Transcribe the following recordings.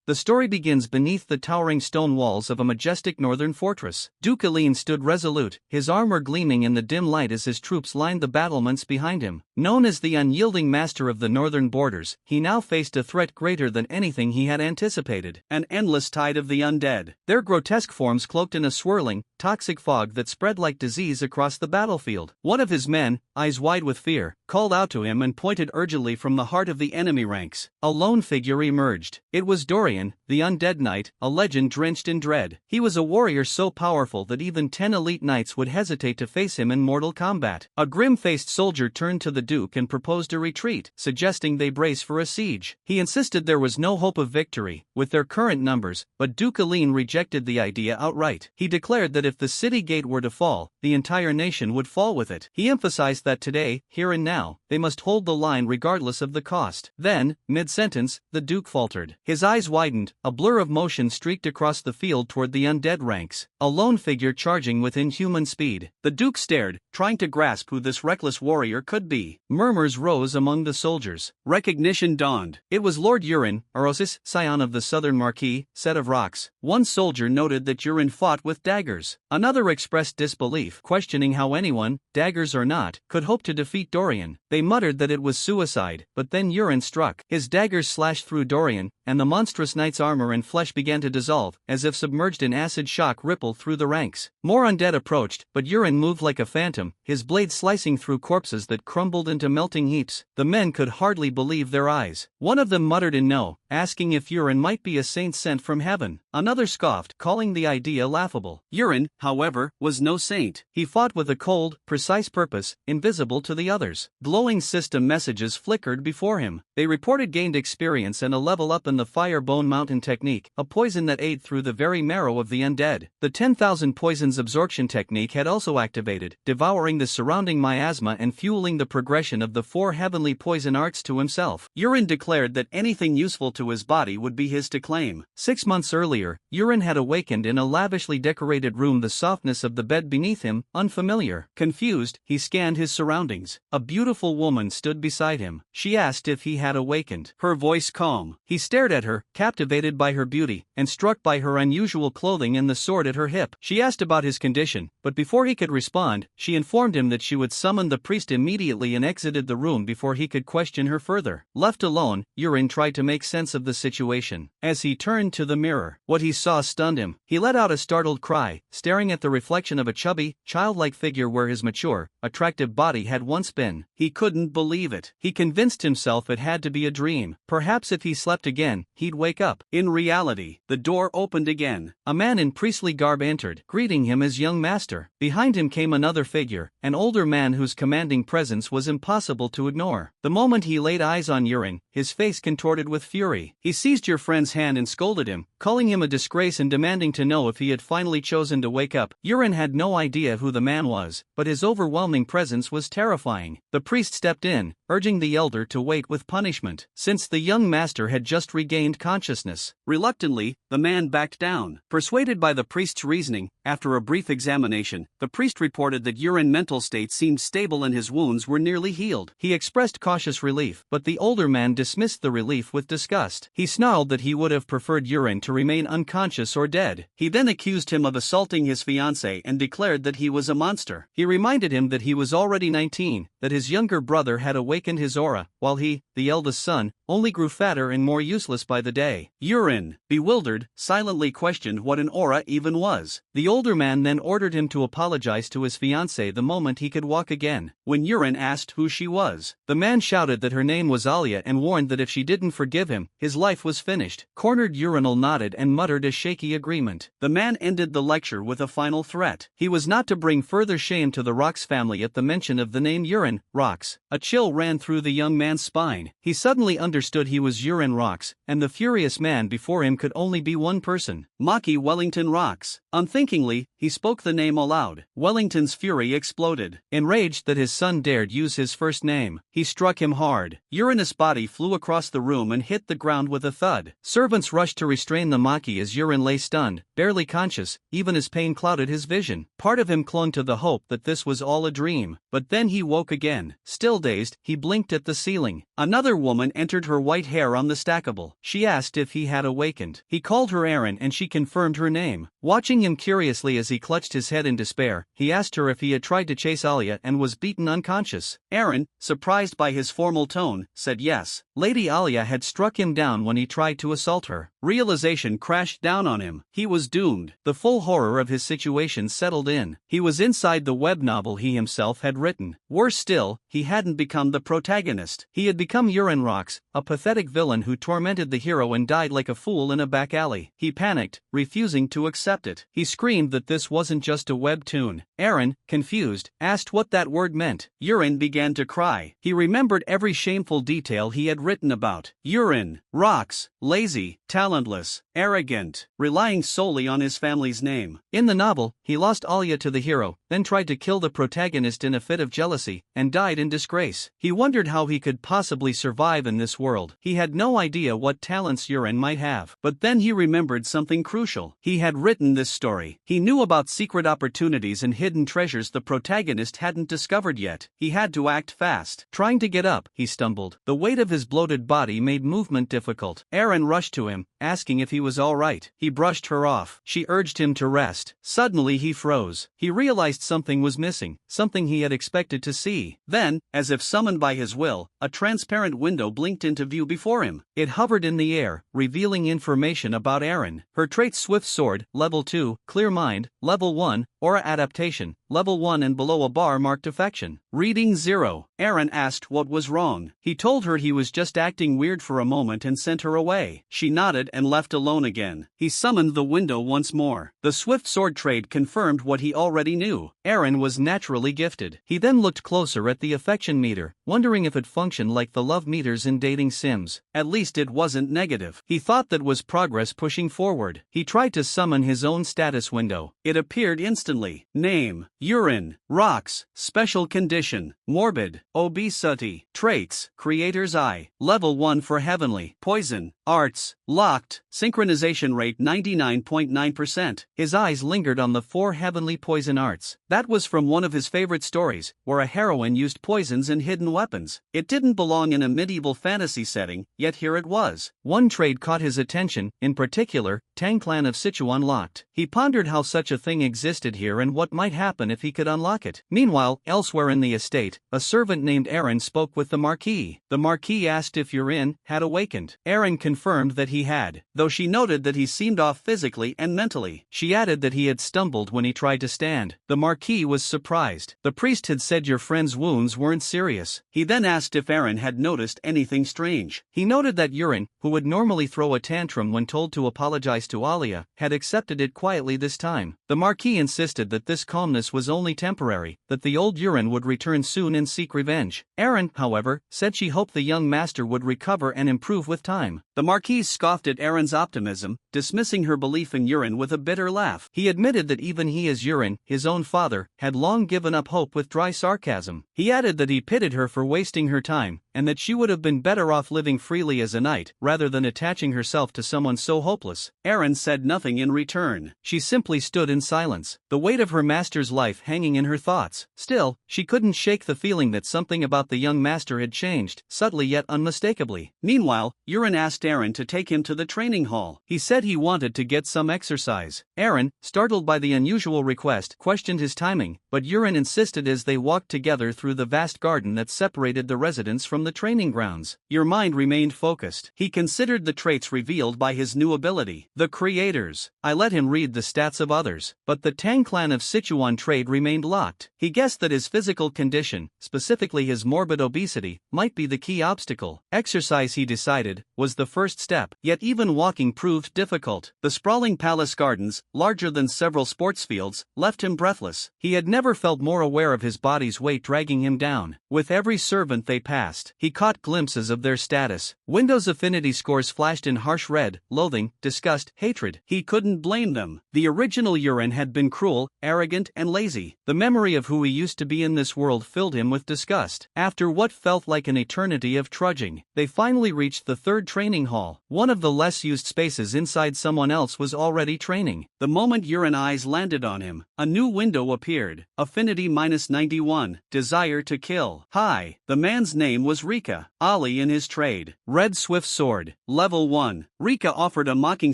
The story begins beneath the towering stone walls of a majestic northern fortress. Duke Aline stood resolute, his armor gleaming in the dim light as his troops lined the battlements behind him. Known as the unyielding master of the northern borders, he now faced a threat greater than anything he had anticipated. An endless tide of the undead. Their grotesque forms cloaked in a swirling, toxic fog that spread like disease across the battlefield. One of his men, eyes wide with fear, called out to him and pointed urgently from the heart of the enemy ranks. A lone figure emerged. It was Dorian, the undead knight, a legend drenched in dread. He was a warrior so powerful that even 10 elite knights would hesitate to face him in mortal combat. A grim-faced soldier turned to the Duke and proposed a retreat, suggesting they brace for a siege. He insisted there was no hope of victory, with their current numbers, but Duke Aline rejected the idea outright. He declared that if the city gate were to fall, the entire nation would fall with it. He emphasized that today, here and now, they must hold the line regardless of the cost. Then, mid-sentence, the Duke faltered. His eyes widened, a blur of motion streaked across the field toward the undead ranks, a lone figure charging with inhuman speed. The Duke stared, trying to grasp who this reckless warrior could be. Murmurs rose among the soldiers. Recognition dawned. It was Lord Urin, Arosis, scion of the southern marquis, set of rocks. One soldier noted that Urin fought with daggers. Another expressed disbelief, questioning how anyone, daggers or not, could hope to defeat Dorian. They muttered that it was suicide, but then Urin struck. His daggers slashed through Dorian, and the monstrous knight's armor and flesh began to dissolve, as if submerged in acid shock rippled through the ranks. More undead approached, but Urin moved like a phantom, his blade slicing through corpses that crumbled into melting heaps. The men could hardly believe their eyes. One of them muttered in no, asking if Urin might be a saint sent from heaven. Another scoffed, calling the idea laughable. Urin, however, was no saint. He fought with a cold, precise purpose, invisible to the others. Glowing system messages flickered before him. They reported gained experience and a level up in the Firebone Mountain technique, a poison that ate through the very marrow of the undead. The 10,000 poisons absorption technique had also activated, devouring the surrounding miasma and fueling the progression of the 4 heavenly poison arts to himself. Urin declared that anything useful to his body would be his to claim. 6 months earlier, Urin had awakened in a lavishly decorated room, the softness of the bed beneath him, unfamiliar. Confused, he scanned his surroundings. A beautiful woman stood beside him. She asked if he had awakened. Her voice calm. He stared at her, captivated by her beauty, and struck by her unusual clothing and the sword at her hip. She asked about his condition, but before he could respond, she informed him that she would summon the priest immediately and exited the room before he could question her further. Left alone, Urin tried to make sense of the situation. As he turned to the mirror, what he saw stunned him. He let out a startled cry, staring at the reflection of a chubby, childlike figure where his mature, attractive body had once been. He couldn't believe it. He convinced himself it had to be a dream. Perhaps if he slept again, he'd wake up. In reality, the door opened again. A man in priestly garb entered, greeting him as young master. Behind him came another figure, an older man whose commanding presence was impossible to ignore. The moment he laid eyes on Urin, his face contorted with fury. He seized your friend's hand and scolded him, calling him a disgrace and demanding to know if he had finally chosen to wake up. Urin had no idea who the man was, but his overwhelming presence was terrifying. The priest stepped in, urging the elder to wait with punishment, since the young master had just regained consciousness. Reluctantly, the man backed down. Persuaded by the priest's reasoning, after a brief examination, the priest reported that Urin's mental state seemed stable and his wounds were nearly healed. He expressed cautious relief, but the older man dismissed the relief with disgust. He snarled that he would have preferred Urin to remain unconscious or dead. He then accused him of assaulting his fiancée and declared that he was a monster. He reminded him that he was already 19, that his younger brother had awakened his aura, while he, the eldest son, only grew fatter and more useless by the day. Urin, bewildered, silently questioned what an aura even was. The older man then ordered him to apologize to his fiancée the moment he could walk again. When Urin asked who she was, the man shouted that her name was Alia and warned that if she didn't forgive him, his life was finished. Cornered Urinal nodded and muttered a shaky agreement. The man ended the lecture with a final threat. He was not to bring further shame to the Rox family at the mention of the name Urin. Rox. A chill ran through the young man's spine. He suddenly understood he was Urin Rox, and the furious man before him could only be one person. Maki Wellington Rox. Unthinkingly, he spoke the name aloud. Wellington's fury exploded. Enraged that his son dared use his first name, he struck him hard. Urin's body flew across the room and hit the ground with a thud. Servants rushed to restrain the Maki as Urin lay stunned, barely conscious, even as pain clouded his vision. Part of him clung to the hope that this was all a dream, but then he woke again. Still dazed, he blinked at the ceiling. Another woman entered, her white hair on the stackable. She asked if he had awakened. He called her Aaron and she confirmed her name. Watching him curiously as he clutched his head in despair, he asked her if he had tried to chase Alia and was beaten unconscious. Aaron, surprised by his formal tone, said yes. Lady Alia had struck him down when he tried to assault her. Realization crashed down on him. He was doomed. The full horror of his situation settled in. He was inside the web novel he himself had written. Worse still, he hadn't become the protagonist. He had become Urine Rocks, a pathetic villain who tormented the hero and died like a fool in a back alley. He panicked, refusing to accept it. He screamed that this wasn't just a webtoon. Aaron, confused, asked what that word meant. Urine began to cry. He remembered every shameful detail he had written about Urine Rocks, lazy, talentless, arrogant, relying solely on his family's name. In the novel, he lost Alia to the hero, then tried to kill the protagonist in a fit of jealousy, and died in disgrace. He wondered how he could possibly survive in this world. He had no idea what talents Urine might have. But then he remembered something crucial. He had written this story. He knew about secret opportunities and hidden treasures the protagonist hadn't discovered yet. He had to act fast. Trying to get up, he stumbled. The weight of his bloated body made movement difficult. Aaron rushed to him, asking if he was all right. He brushed her off. She urged him to rest. Suddenly he froze. He realized something was missing, something he had expected to see. Then, as if summoned by his will, a transparent window blinked into view before him. It hovered in the air, revealing information about Aaron. Her traits: Swift Sword, Level 2, Clear Mind, Level 1, Aura Adaptation, Level 1, and below a bar marked Affection. Reading 0. Aaron asked what was wrong. He told her he was just acting weird for a moment and sent her away. She nodded and left alone again. He summoned the window once more. The Swift Sword trait confirmed what he already knew. Aaron was naturally gifted. He then looked closer at the affection meter, wondering if it functioned like the love meters in dating sims. At least it wasn't negative. He thought that was progress pushing forward. He tried to summon his own status window. It appeared instantly. Name: Urine Rocks. Special condition: morbid obesity. Traits: Creator's Eye, Level 1 for Heavenly. Poison Arts locked. Synchronization rate 99.9%. His eyes lingered on the 4 heavenly poison arts. That was from one of his favorite stories, where a heroine used poisons and hidden weapons. It didn't belong in a medieval fantasy setting, yet here it was. One trait caught his attention, in particular, Tang Clan of Sichuan locked. He pondered how such a thing existed here and what might happen if he could unlock it. Meanwhile, elsewhere in the estate, a servant named Aaron spoke with the Marquis. The Marquis asked if Urine had awakened. Aaron confirmed that he had, though she noted that he seemed off physically and mentally. She added that he had stumbled when he tried to stand. The Marquis was surprised. The priest had said your friend's wounds weren't serious. He then asked if Aaron had noticed anything strange. He noted that Urine, who would normally throw a tantrum when told to apologize to Alia, had accepted it quietly this time. The Marquis insisted that this calmness was only temporary, that the old Urine would return soon and seek revenge. Aaron, however, said she hoped the young master would recover and improve with time. The Marquis scoffed at Aaron's optimism, dismissing her belief in Urine with a bitter laugh. He admitted that even he, as Urine, his own father, had long given up hope with dry sarcasm. He added that he pitied her for wasting her time, and that she would have been better off living freely as a knight, rather than attaching herself to someone so hopeless. Aaron said nothing in return. She simply stood in silence, the weight of her master's life hanging in her thoughts. Still, she couldn't shake the feeling that something about the young master had changed, subtly yet unmistakably. Meanwhile, Urine asked Aaron to take him to the training hall. He said he wanted to get some exercise. Aaron, startled by the unusual request, questioned his timing, but Urine insisted as they walked together through the vast garden that separated the residence from the training grounds. Your mind remained focused. He considered the traits revealed by his new ability. The creators. I let him read the stats of others, but the Tang Clan of Sichuan trait remained locked. He guessed that his physical condition, specifically his morbid obesity, might be the key obstacle. Exercise, he decided, was the first step, yet even walking proved difficult. The sprawling palace gardens, larger than several sports fields, left him breathless. He had never felt more aware of his body's weight dragging him down. With every servant they passed, he caught glimpses of their status. Windows affinity scores flashed in harsh red: loathing, disgust, hatred. He couldn't blame them. The original Yurin had been cruel, arrogant, and lazy. The memory of who he used to be in this world filled him with disgust. After what felt like an eternity of trudging, they finally reached the third training hall. One of the less used spaces inside someone else was already training. The moment Yurin eyes landed on him, a new window appeared. Affinity -91, desire to kill. Hi. The man's name was Rika. Ali in his trade. Red Swift Sword. Level 1. Rika offered a mocking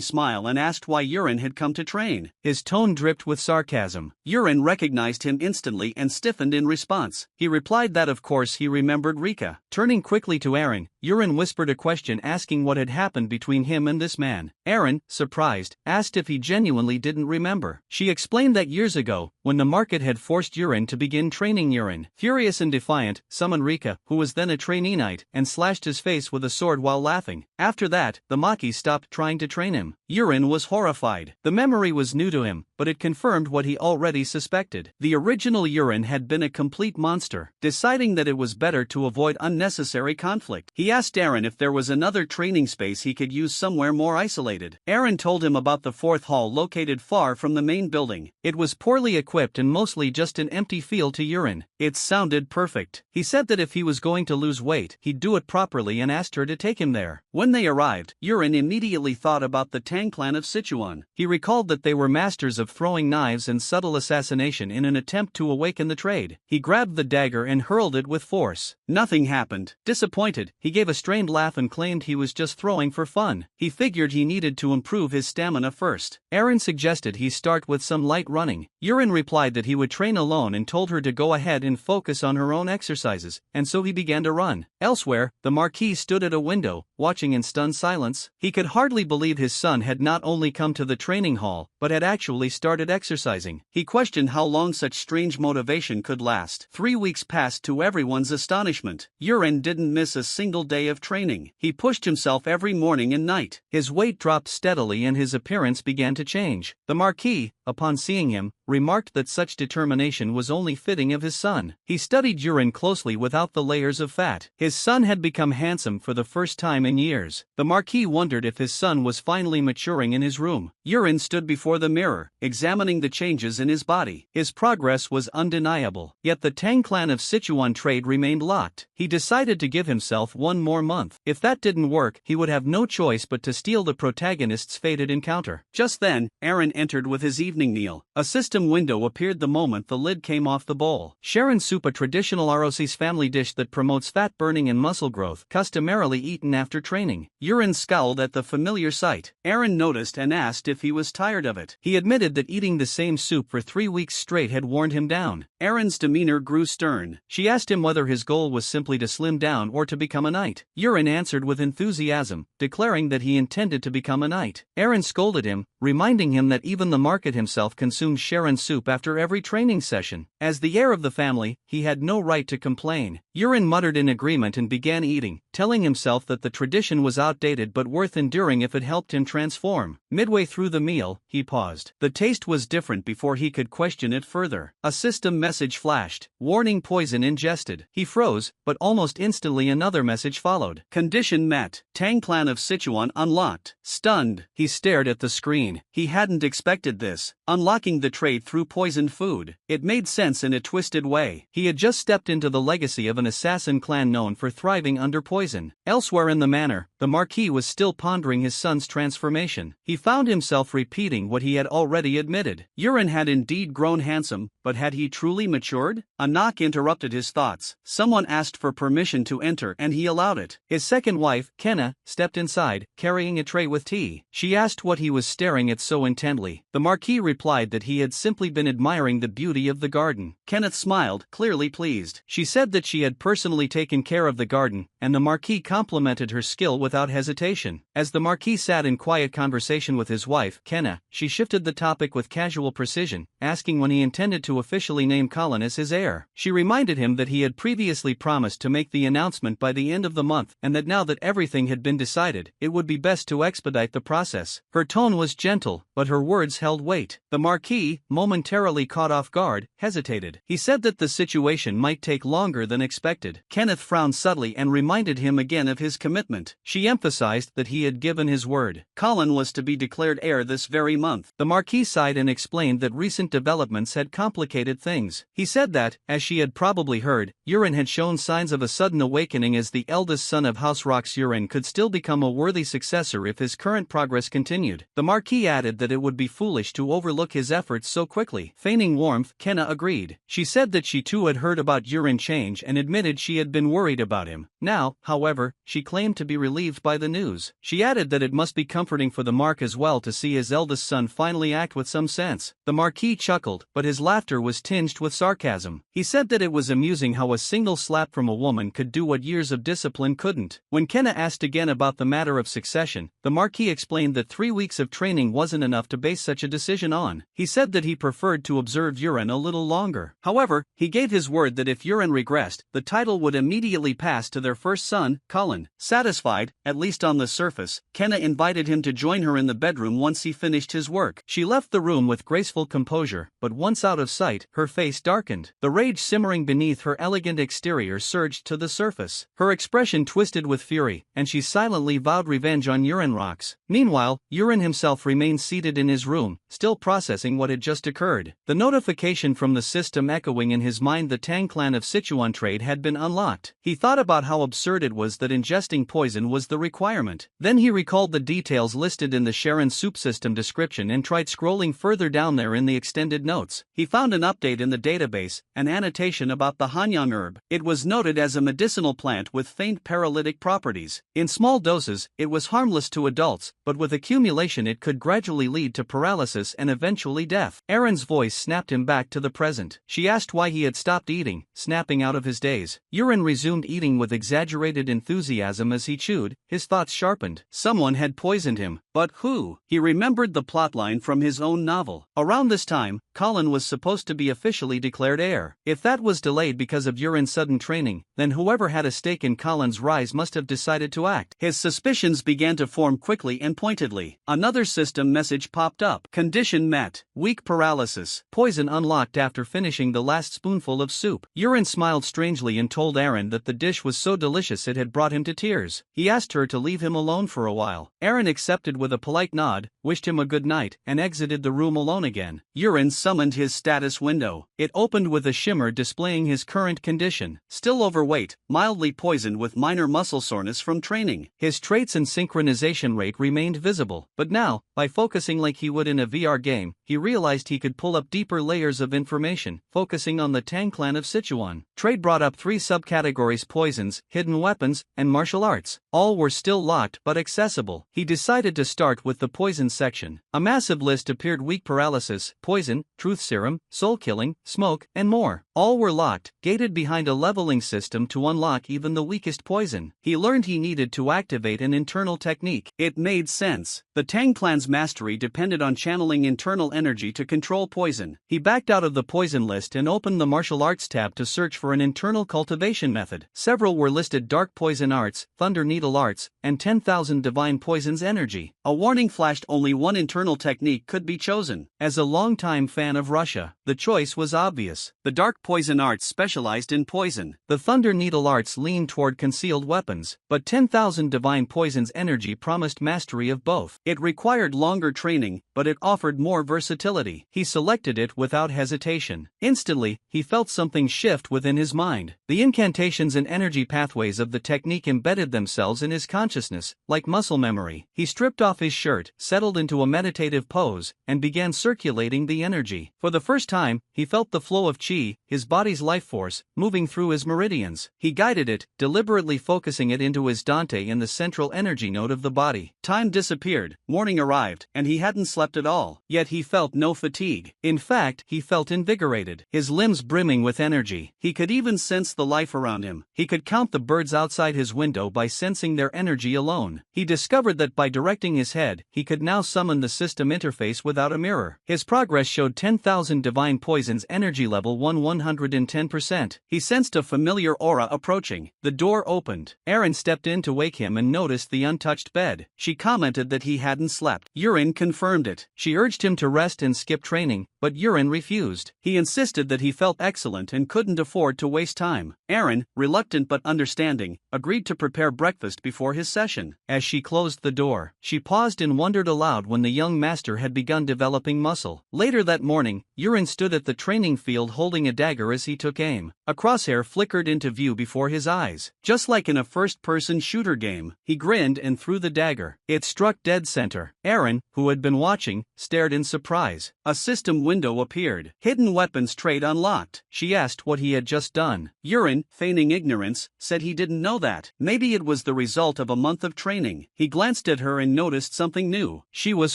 smile and asked why Yurin had come to train. His tone dripped with sarcasm. Yurin recognized him instantly and stiffened in response. He replied that of course he remembered Rika. Turning quickly to Aaron, Yurin whispered a question asking what had happened between him and this man. Aaron, surprised, asked if he genuinely didn't remember. She explained that years ago, when the market had forced Yurin to begin training Yurin, furious and defiant, summoned Rika, who was then a trainee knight, and slashed his face with a sword while laughing. After that, the Maki stopped trying to train him. Yurin was horrified. The memory was new to him, but it confirmed what he already suspected. The original Yurin had been a complete monster. Deciding that it was better to avoid unnecessary conflict, he asked Aaron if there was another training space he could use somewhere more isolated. Aaron told him about the fourth hall located far from the main building. It was poorly equipped and mostly just an empty field to Yurin. It sounded perfect. He said that if he was going to lose weight, he'd do it properly and asked her to take him there. When they arrived, Yurin immediately thought about the Tang clan of Sichuan. He recalled that they were masters of throwing knives and subtle assassination in an attempt to awaken the trade. He grabbed the dagger and hurled it with force. Nothing happened. Disappointed, he gave a strained laugh and claimed he was just throwing for fun. He figured he needed to improve his stamina first. Aaron suggested he start with some light running. Yurin replied that he would train alone and told her to go ahead and focus on her own exercises, and so he began to run. Elsewhere, the Marquis stood at a window, watching in stunned silence. He could hardly believe his son had not only come to the training hall, but had actually started exercising. He questioned how long such strange motivation could last. 3 weeks passed to everyone's astonishment. Yurin didn't miss a single day of training. He pushed himself every morning and night. His weight dropped steadily and his appearance began to change. The Marquis, upon seeing him, remarked that such determination was only fitting of his son. He studied Yurin closely without the layers of fat. His son had become handsome for the first time in years. The Marquis wondered if his son was finally maturing in his room. Yurin stood before the mirror, examining the changes in his body. His progress was undeniable. Yet the Tang clan of Sichuan trade remained locked. He decided to give himself one more month. If that didn't work, he would have no choice but to steal the protagonist's fated encounter. Just then, Aaron entered with his evening meal. A system window appeared the moment the lid came off the bowl. Sharon soup, a traditional ROC's family dish that promotes fat burning and muscle growth, customarily eaten after training. Yurin scowled at the familiar sight. Aaron noticed and asked if he was tired of it. He admitted that eating the same soup for 3 weeks straight had worn him down. Aaron's demeanor grew stern. She asked him whether his goal was simply to slim down or to become a knight. Yurin answered with enthusiasm, declaring that he intended to become a knight. Aaron scolded him, reminding him that even the market himself consumed Sharon soup after every training session. As the heir of the family, he had no right to complain. Yurin muttered in agreement and began eating, telling himself that the tradition was outdated but worth enduring if it helped him transform. Midway through the meal, he paused. The taste was different before he could question it further. A system message flashed. Warning: poison ingested. He froze, but almost instantly another message followed. Condition met. Tang clan of Sichuan unlocked. Stunned, he stared at the screen. He hadn't expected this. Unlocking the trade through poisoned food. It made sense in a twisted way. He had just stepped into the legacy of an assassin clan known for thriving under poison. Elsewhere in the manor, the Marquis was still pondering his son's transformation. He found himself repeating what he had already admitted. Yurin had indeed grown handsome, but had he truly matured? A knock interrupted his thoughts. Someone asked for permission to enter and he allowed it. His second wife, Kenna, stepped inside, carrying a tray with tea. She asked what he was staring at so intently. The Marquis replied that he had simply been admiring the beauty of the garden. Kenneth smiled, clearly pleased. She said that she had personally taken care of the garden, and the Marquis complimented her skill with without hesitation. As the Marquis sat in quiet conversation with his wife, Kenna, she shifted the topic with casual precision, asking when he intended to officially name Colin as his heir. She reminded him that he had previously promised to make the announcement by the end of the month, and that now that everything had been decided, it would be best to expedite the process. Her tone was gentle, but her words held weight. The Marquis, momentarily caught off guard, hesitated. He said that the situation might take longer than expected. Kenneth frowned subtly and reminded him again of his commitment. She emphasized that he had given his word. Colin was to be declared heir this very month. The Marquis sighed and explained that recent developments had complicated things. He said that, as she had probably heard, Urin had shown signs of a sudden awakening as the eldest son of House Rock's Urin could still become a worthy successor if his current progress continued. The Marquis added that it would be foolish to overlook his efforts so quickly. Feigning warmth, Kenna agreed. She said that she too had heard about Urin change and admitted she had been worried about him. Now, however, she claimed to be relieved by the news. She added that it must be comforting for the Mark as well to see his eldest son finally act with some sense. The Marquis chuckled, but his laughter was tinged with sarcasm. He said that it was amusing how a single slap from a woman could do what years of discipline couldn't. When Kenna asked again about the matter of succession, the Marquis explained that 3 weeks of training wasn't enough to base such a decision on. He said that he preferred to observe Urin a little longer. However, he gave his word that if Urin regressed, the title would immediately pass to their first son, Colin. Satisfied, at least on the surface, Kenna invited him to join her in the bedroom once he finished his work. She left the room with graceful composure, but once out of sight, her face darkened. The rage simmering beneath her elegant exterior surged to the surface. Her expression twisted with fury, and she silently vowed revenge on Urin Rocks. Meanwhile, Urin himself remained seated in his room, still processing what had just occurred. The notification from the system echoing in his mind, the Tang clan of Sichuan trade had been unlocked. He thought about how absurd it was that ingesting poison was the requirement. Then he recalled the details listed in the Sharon soup system description and tried scrolling further down there in the extended notes. He found an update in the database, an annotation about the Hanyang herb. It was noted as a medicinal plant with faint paralytic properties. In small doses, it was harmless to adults, but with accumulation it could gradually lead to paralysis and eventually death. Erin's voice snapped him back to the present. She asked why he had stopped eating, snapping out of his daze. Urin resumed eating with exaggerated enthusiasm as he chewed, his thoughts sharpened. Someone had poisoned him, but who? He remembered the plotline from his own novel. Around this time, Colin was supposed to be officially declared heir. If that was delayed because of Urin's sudden training, then whoever had a stake in Colin's rise must have decided to act. His suspicions began to form quickly and pointedly. Another system message popped up. Condition met. Weak paralysis. Poison unlocked after finishing the last spoonful of soup. Urin smiled strangely and told Erin that the dish was so delicious it had brought him to tears. He asked her to leave him alone for a while. Erin accepted with a polite nod, wished him a good night, and exited the room alone again. Urin summoned his status window. It opened with a shimmer displaying his current condition. Still overweight, mildly poisoned with minor muscle soreness from training. His traits and synchronization rate remained visible, but now, by focusing like he would in a VR game, he realized he could pull up deeper layers of information, focusing on the Tang clan of Sichuan. Trade brought up 3 subcategories: poisons, hidden weapons, and martial arts. All were still locked but accessible. He decided to start with the poison section. A massive list appeared: weak paralysis, poison, truth serum, soul killing, smoke, and more. All were locked, gated behind a leveling system to unlock even the weakest poison. He learned he needed to activate an internal technique. It made sense. The Tang clan's mastery depended on channeling internal energy to control poison. He backed out of the poison list and opened the martial arts tab to search for an internal cultivation method. Several were listed: dark poison arts, thunder needle arts, and 10,000 divine poisons energy. A warning flashed: only one internal technique could be chosen. As a longtime fan of Russia, the choice was obvious. The dark poison arts specialized in poison. The thunder needle arts leaned toward concealed weapons, but 10,000 divine poisons energy promised mastery of both. It required longer training, but it offered more versatility. He selected it without hesitation. Instantly, he felt something shift within his mind. The incantations and energy pathways of the technique embedded themselves in his consciousness, like muscle memory. He stripped off off his shirt, settled into a meditative pose, and began circulating the energy. For the first time, he felt the flow of qi, his body's life force, moving through his meridians. He guided it, deliberately focusing it into his Dante in the central energy node of the body. Time disappeared, morning arrived, and he hadn't slept at all. Yet he felt no fatigue. In fact, he felt invigorated, his limbs brimming with energy. He could even sense the life around him. He could count the birds outside his window by sensing their energy alone. He discovered that by directing his head, he could now summon the system interface without a mirror. His progress showed 10,000 divine poisons, energy level 110%. He sensed a familiar aura approaching. The door opened. Erin stepped in to wake him and noticed the untouched bed. She commented that he hadn't slept. Yurin confirmed it. She urged him to rest and skip training, but Yurin refused. He insisted that he felt excellent and couldn't afford to waste time. Erin, reluctant but understanding, agreed to prepare breakfast before his session. As she closed the door, she paused and wondered aloud when the young master had begun developing muscle. Later that morning, Yurin stood at the training field holding a dagger as he took aim. A crosshair flickered into view before his eyes. Just like in a first-person shooter game, he grinned and threw the dagger. It struck dead center. Erin, who had been watching, stared in surprise. A system window appeared. Hidden weapons trait unlocked. She asked what he had just done. Yurin, feigning ignorance, said he didn't know that. Maybe it was the result of a month of training. He glanced at her and noticed something new. She was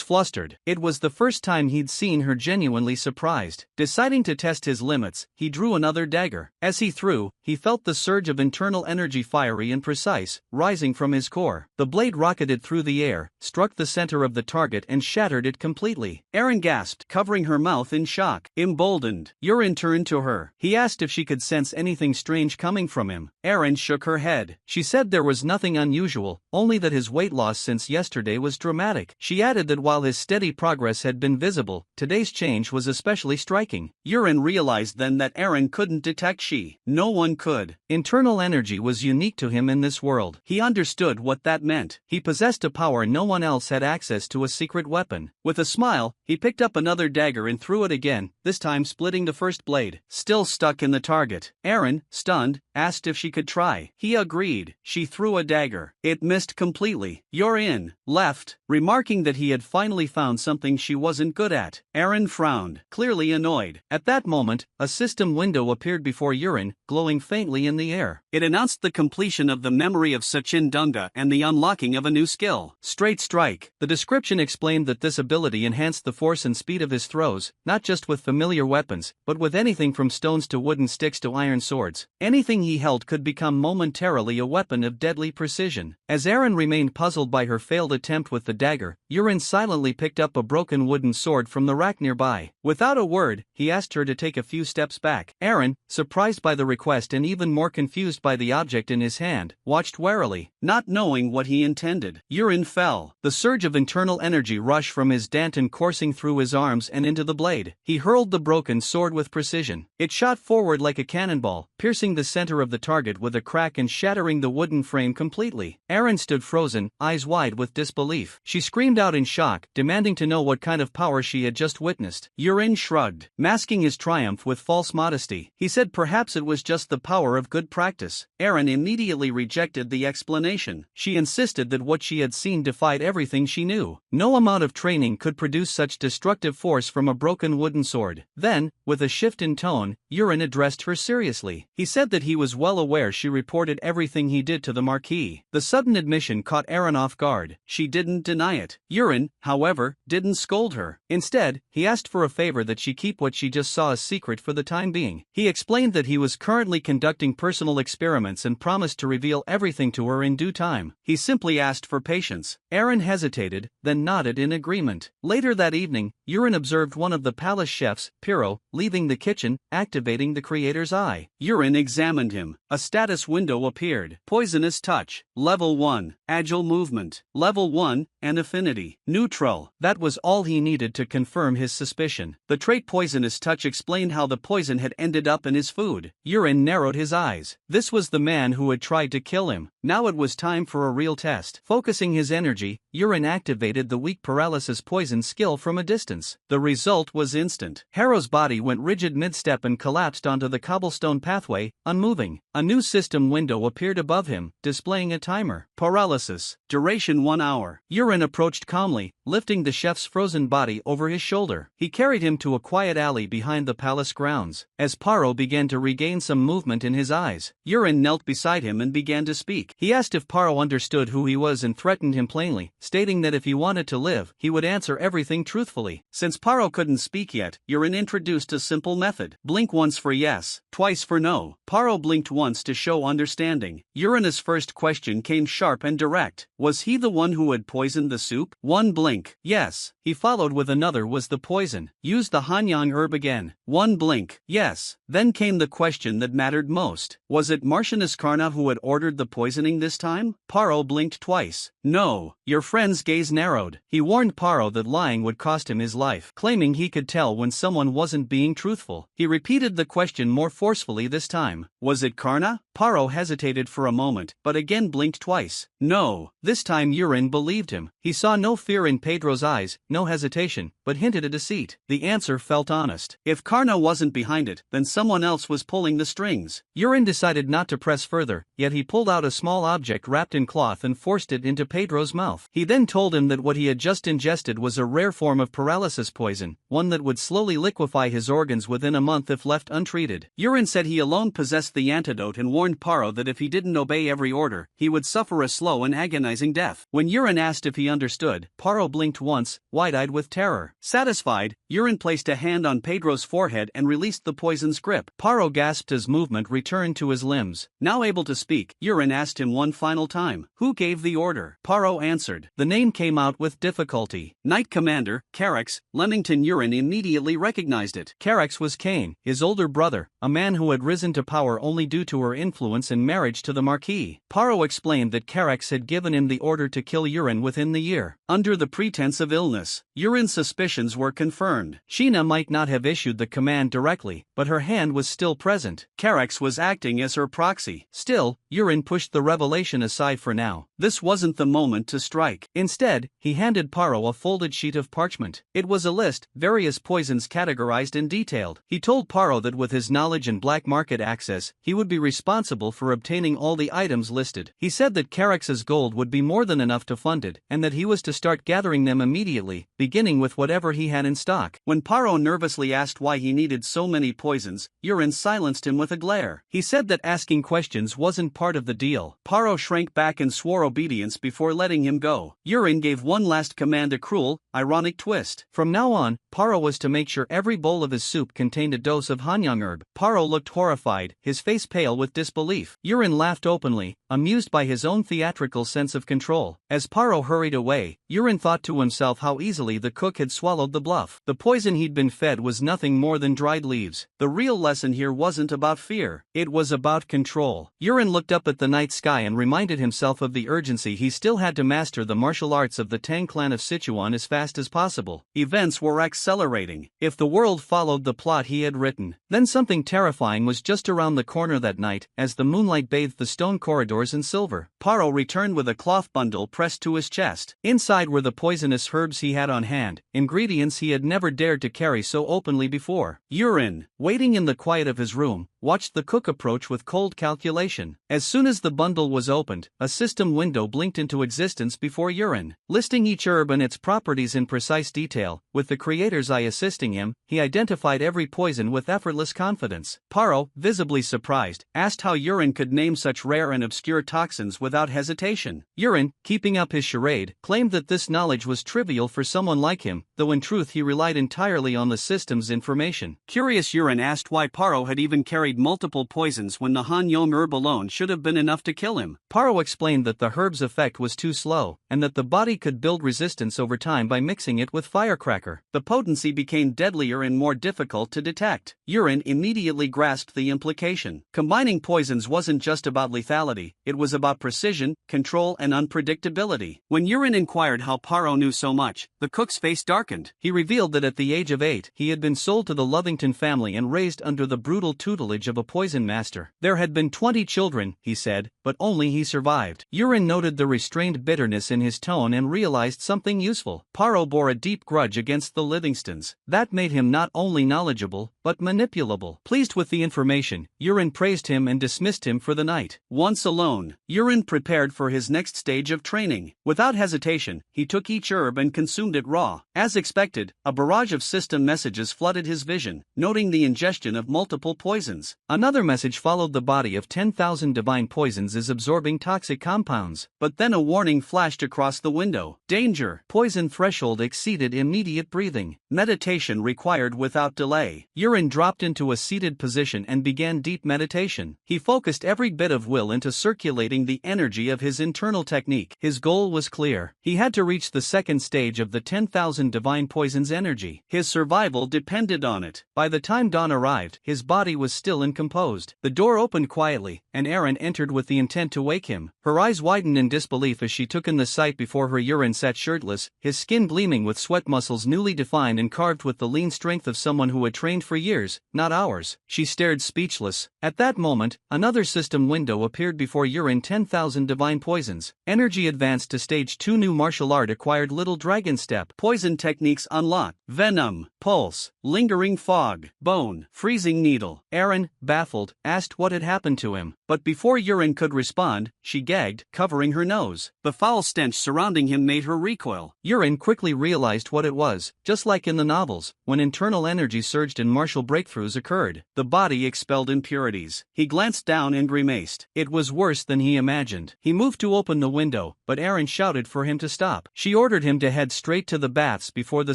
flustered. It was the first time he'd seen her genuinely surprised. Deciding to test his limits, he drew another dagger. As he threw, he felt the surge of internal energy, fiery and precise, rising from his core. The blade rocketed through the air, struck the center of the target and shattered it completely. Erin gasped, covering her mouth in shock. Emboldened, Yurin turned to her. He asked if she could sense anything strange coming from him. Erin shook her head. She said there was nothing unusual, only that his weight loss since yesterday was dramatic. She added that while his steady progress had been visible, today's change was especially striking. Yurin realized then that Erin couldn't detect qi. No one could. Internal energy was unique to him in this world. He understood what that meant. He possessed a power no one else had access to, a secret weapon. With a smile, he picked up another dagger and threw it again, this time splitting the first blade. Still stuck in the target. Erin, stunned, asked if she could try. He agreed. She threw a dagger. It missed completely. Yurin left, remarking that he had finally found something she wasn't good at. Erin frowned, clearly annoyed. At that moment, a system window appeared before Yurin, glowing faintly in the air. It announced the completion of the memory of Sachin Dunga and the unlocking of a new skill, Straight Strike. The description explained that this ability enhanced the force and speed of his throws, not just with familiar weapons, but with anything from stones to wooden sticks to iron swords. Anything he held could become momentarily a weapon of deadly precision. As Erin remained puzzled by her failed attempt with the dagger, Yurin silently picked up a broken wooden sword from the rack nearby. Without a word, he asked her to take a few steps back. Erin, surprised by the request and even more confused by the object in his hand, watched warily, not knowing what he intended. Yurin fell. The surge of internal energy rushed from his Danton coursing through his arms and into the blade. He hurled the broken sword with precision. It shot forward like a cannonball, piercing the center of the target with a crack and shattering the wooden frame completely. Erin stood frozen, eyes wide with disbelief. She screamed out in shock, demanding to know what kind of power she had just witnessed. Yurin shrugged, masking his triumph with false modesty. He said perhaps it was just the power of good practice. Erin immediately rejected the explanation. She insisted that what she had seen defied everything she knew. No amount of training could produce such destructive force from a broken wooden sword. Then, with a shift in tone, Yurin addressed her seriously. He said that he was well aware she reported everything he did to the Marquis. The sudden admission caught Erin off guard. She didn't deny it. Yurin, however, didn't scold her. Instead, he asked for a favor that she keep what she just saw a secret for the time being. He explained that he was currently conducting personal experiments and promised to reveal everything to her in due time. He simply asked for patience. Erin hesitated, then nodded in agreement. Later that evening, Yurin observed one of the palace chefs, Piro, leaving the kitchen, activating the creator's eye. Yurin examined him. A status window appeared. Poisonous touch. Level 1. Agile movement. Level 1. And affinity. Neutral. That was all he needed to confirm his suspicion. The trait Poisonous Touch explained how the poison had ended up in his food. Yurin narrowed his eyes. This was the man who had tried to kill him. Now it was time for a real test. Focusing his energy, Urine activated the weak paralysis poison skill from a distance. The result was instant. Harrow's body went rigid mid-step and collapsed onto the cobblestone pathway, unmoving. A new system window appeared above him, displaying a timer. Paralysis. Duration 1 hour. Urine approached calmly, lifting the chef's frozen body over his shoulder. He carried him to a quiet alley behind the palace grounds. As Paro began to regain some movement in his eyes, Urine knelt beside him and began to speak. He asked if Paro understood who he was and threatened him plainly, stating that if he wanted to live, he would answer everything truthfully. Since Paro couldn't speak yet, Urine introduced a simple method. Blink once for yes, twice for no. Paro blinked once to show understanding. Urine's first question came sharp and direct. Was he the one who had poisoned the soup? One blink. Yes. He followed with another. Was the poison? Use the Hanyang herb again. One blink. Yes. Then came the question that mattered most. Was it Martianus Karna who had ordered the poisoning this time? Paro blinked twice. No. Your friend's gaze narrowed. He warned Paro that lying would cost him his life, claiming he could tell when someone wasn't being truthful. He repeated the question more forcefully this time. Was it Karna? Paro hesitated for a moment, but again blinked twice. No. This time Urine believed him. He saw no fear in Pedro's eyes, no hesitation, but hinted at deceit. The answer felt honest. If Karna wasn't behind it, then someone else was pulling the strings. Urine decided not to press further, yet he pulled out a small object wrapped in cloth and forced it into Pedro's mouth. He then told him that what he had just ingested was a rare form of paralysis poison, one that would slowly liquefy his organs within a month if left untreated. Urine said he alone possessed the antidote and warned Paro that if he didn't obey every order, he would suffer a slow and agonizing death. When Urine asked if he understood, Paro blinked once, wide-eyed with terror. Satisfied, Urine placed a hand on Pedro's forehead and released the poison's grip. Paro gasped as movement returned to his limbs. Now able to speak, Urine asked him one final time, who gave the order? Paro answered. The name came out with difficulty. Knight Commander, Carax, Leamington. Urine immediately recognized it. Carax was Cain, his older brother, a man who had risen to power only due to her influence and marriage to the Marquis. Paro explained that Carax had given him the order to kill Urine within the year. Under the pretense of illness, Urine's suspicions were confirmed. Sheena might not have issued the command directly, but her hand was still present. Carax was acting as her proxy. Still, Urine pushed the revelation aside for now. This wasn't the moment to strike. Instead, he handed Paro a folded sheet of parchment. It was a list, various poisons categorized and detailed. He told Paro that with his knowledge and black market access, he would be responsible for obtaining all the items listed. He said that Carax's gold would be more than enough to fund it, and that he was to start gathering them immediately, beginning with whatever he had in stock. When Paro nervously asked why he needed so many poisons, Urine silenced him with a glare. He said that asking questions wasn't part of the deal. Paro shrank back and swore obedience before letting him go. Urine gave one last command, a cruel, ironic twist. From now on, Paro was to make sure every bowl of his soup contained a dose of Hanyang herb. Paro looked horrified, his face pale with disbelief. Urine laughed openly, amused by his own theatrical sense of control. As Paro hurried away, Urine thought to himself how easily the cook had swallowed the bluff. The poison he'd been fed was nothing more than dried leaves. The real lesson here wasn't about fear, it was about control. Urine looked up at the night sky and reminded himself of the urgency he still had to master the martial arts of the Tang clan of Sichuan as fast as possible. Events were accelerating. If the world followed the plot he had written, then something terrifying was just around the corner that night. As the moonlight bathed the stone corridors in silver, Paro returned with a cloth bundle pressed to his chest. Inside were the poisonous herbs he had on hand, ingredients he had never dared to carry so openly before. Urine, waiting in the quiet of his room, watched the cook approach with cold calculation. As soon as the bundle was opened, a system window blinked into existence before Urine, listing each herb and its properties in precise detail. With the creator's eye assisting him, he identified every poison with effortless confidence. Paro, visibly surprised, asked how Urine could name such rare and obscure toxins without hesitation. Urine, keeping up his charade, claimed that this knowledge was trivial for someone like him, though in truth he relied entirely on the system's information. Curious, Urine asked why Paro had even carried multiple poisons when the Hanyang herb alone should have been enough to kill him. Paro explained that the herb's effect was too slow, and that the body could build resistance over time by mixing it with firecracker. The potency became deadlier and more difficult to detect. Urine immediately grasped the implication. Combining poisons wasn't just about lethality, it was about precision, control and unpredictability. When Yurin inquired how Paro knew so much, the cook's face darkened. He revealed that at the age of 8, he had been sold to the Lovington family and raised under the brutal tutelage of a poison master. There had been 20 children, he said, but only he survived. Yurin noted the restrained bitterness in his tone and realized something useful. Paro bore a deep grudge against the Livingstons. That made him not only knowledgeable, but manipulable. Pleased with the information, Yurin praised him and dismissed him for the night. Once alone, Yurin prepared for his next stage of training. Without hesitation, he took each herb and consumed it raw. As expected, a barrage of system messages flooded his vision, noting the ingestion of multiple poisons. Another message followed: the body of 10,000 divine poisons is absorbing toxic compounds. But then a warning flashed across the window. Danger! Poison threshold exceeded, immediate breathing. Meditation required without delay. Yurin dropped into a seated position and began deep meditation. He focused every bit of will into circulating the energy of his internal technique. His goal was clear. He had to reach the second stage of the 10,000 divine poisons energy. His survival depended on it. By the time dawn arrived, his body was still and composed. The door opened quietly, and Erin entered with the intent to wake him. Her eyes widened in disbelief as she took in the sight before her. Yurin sat shirtless, his skin gleaming with sweat, muscles newly defined and carved with the lean strength of someone who had trained for years, not hours. She stared speechless. At that moment, another system window appeared before Yurin. 10,000 divine poisons. Energy advanced to stage 2. New martial art acquired. Little dragon step. Poison techniques unlocked. Venom, pulse, lingering fog, bone, freezing needle. Erin, baffled, asked what had happened to him. But before Yurin could respond, she gagged, covering her nose. The foul stench surrounding him made her recoil. Yurin quickly realized what it was. Just like in the novels, when internal energy surged and martial breakthroughs occurred, the body expelled impurities. He glanced down and grimaced. It was worse than he imagined. He moved to open the window, but Erin shouted for him to stop. She ordered him to head straight to the baths before the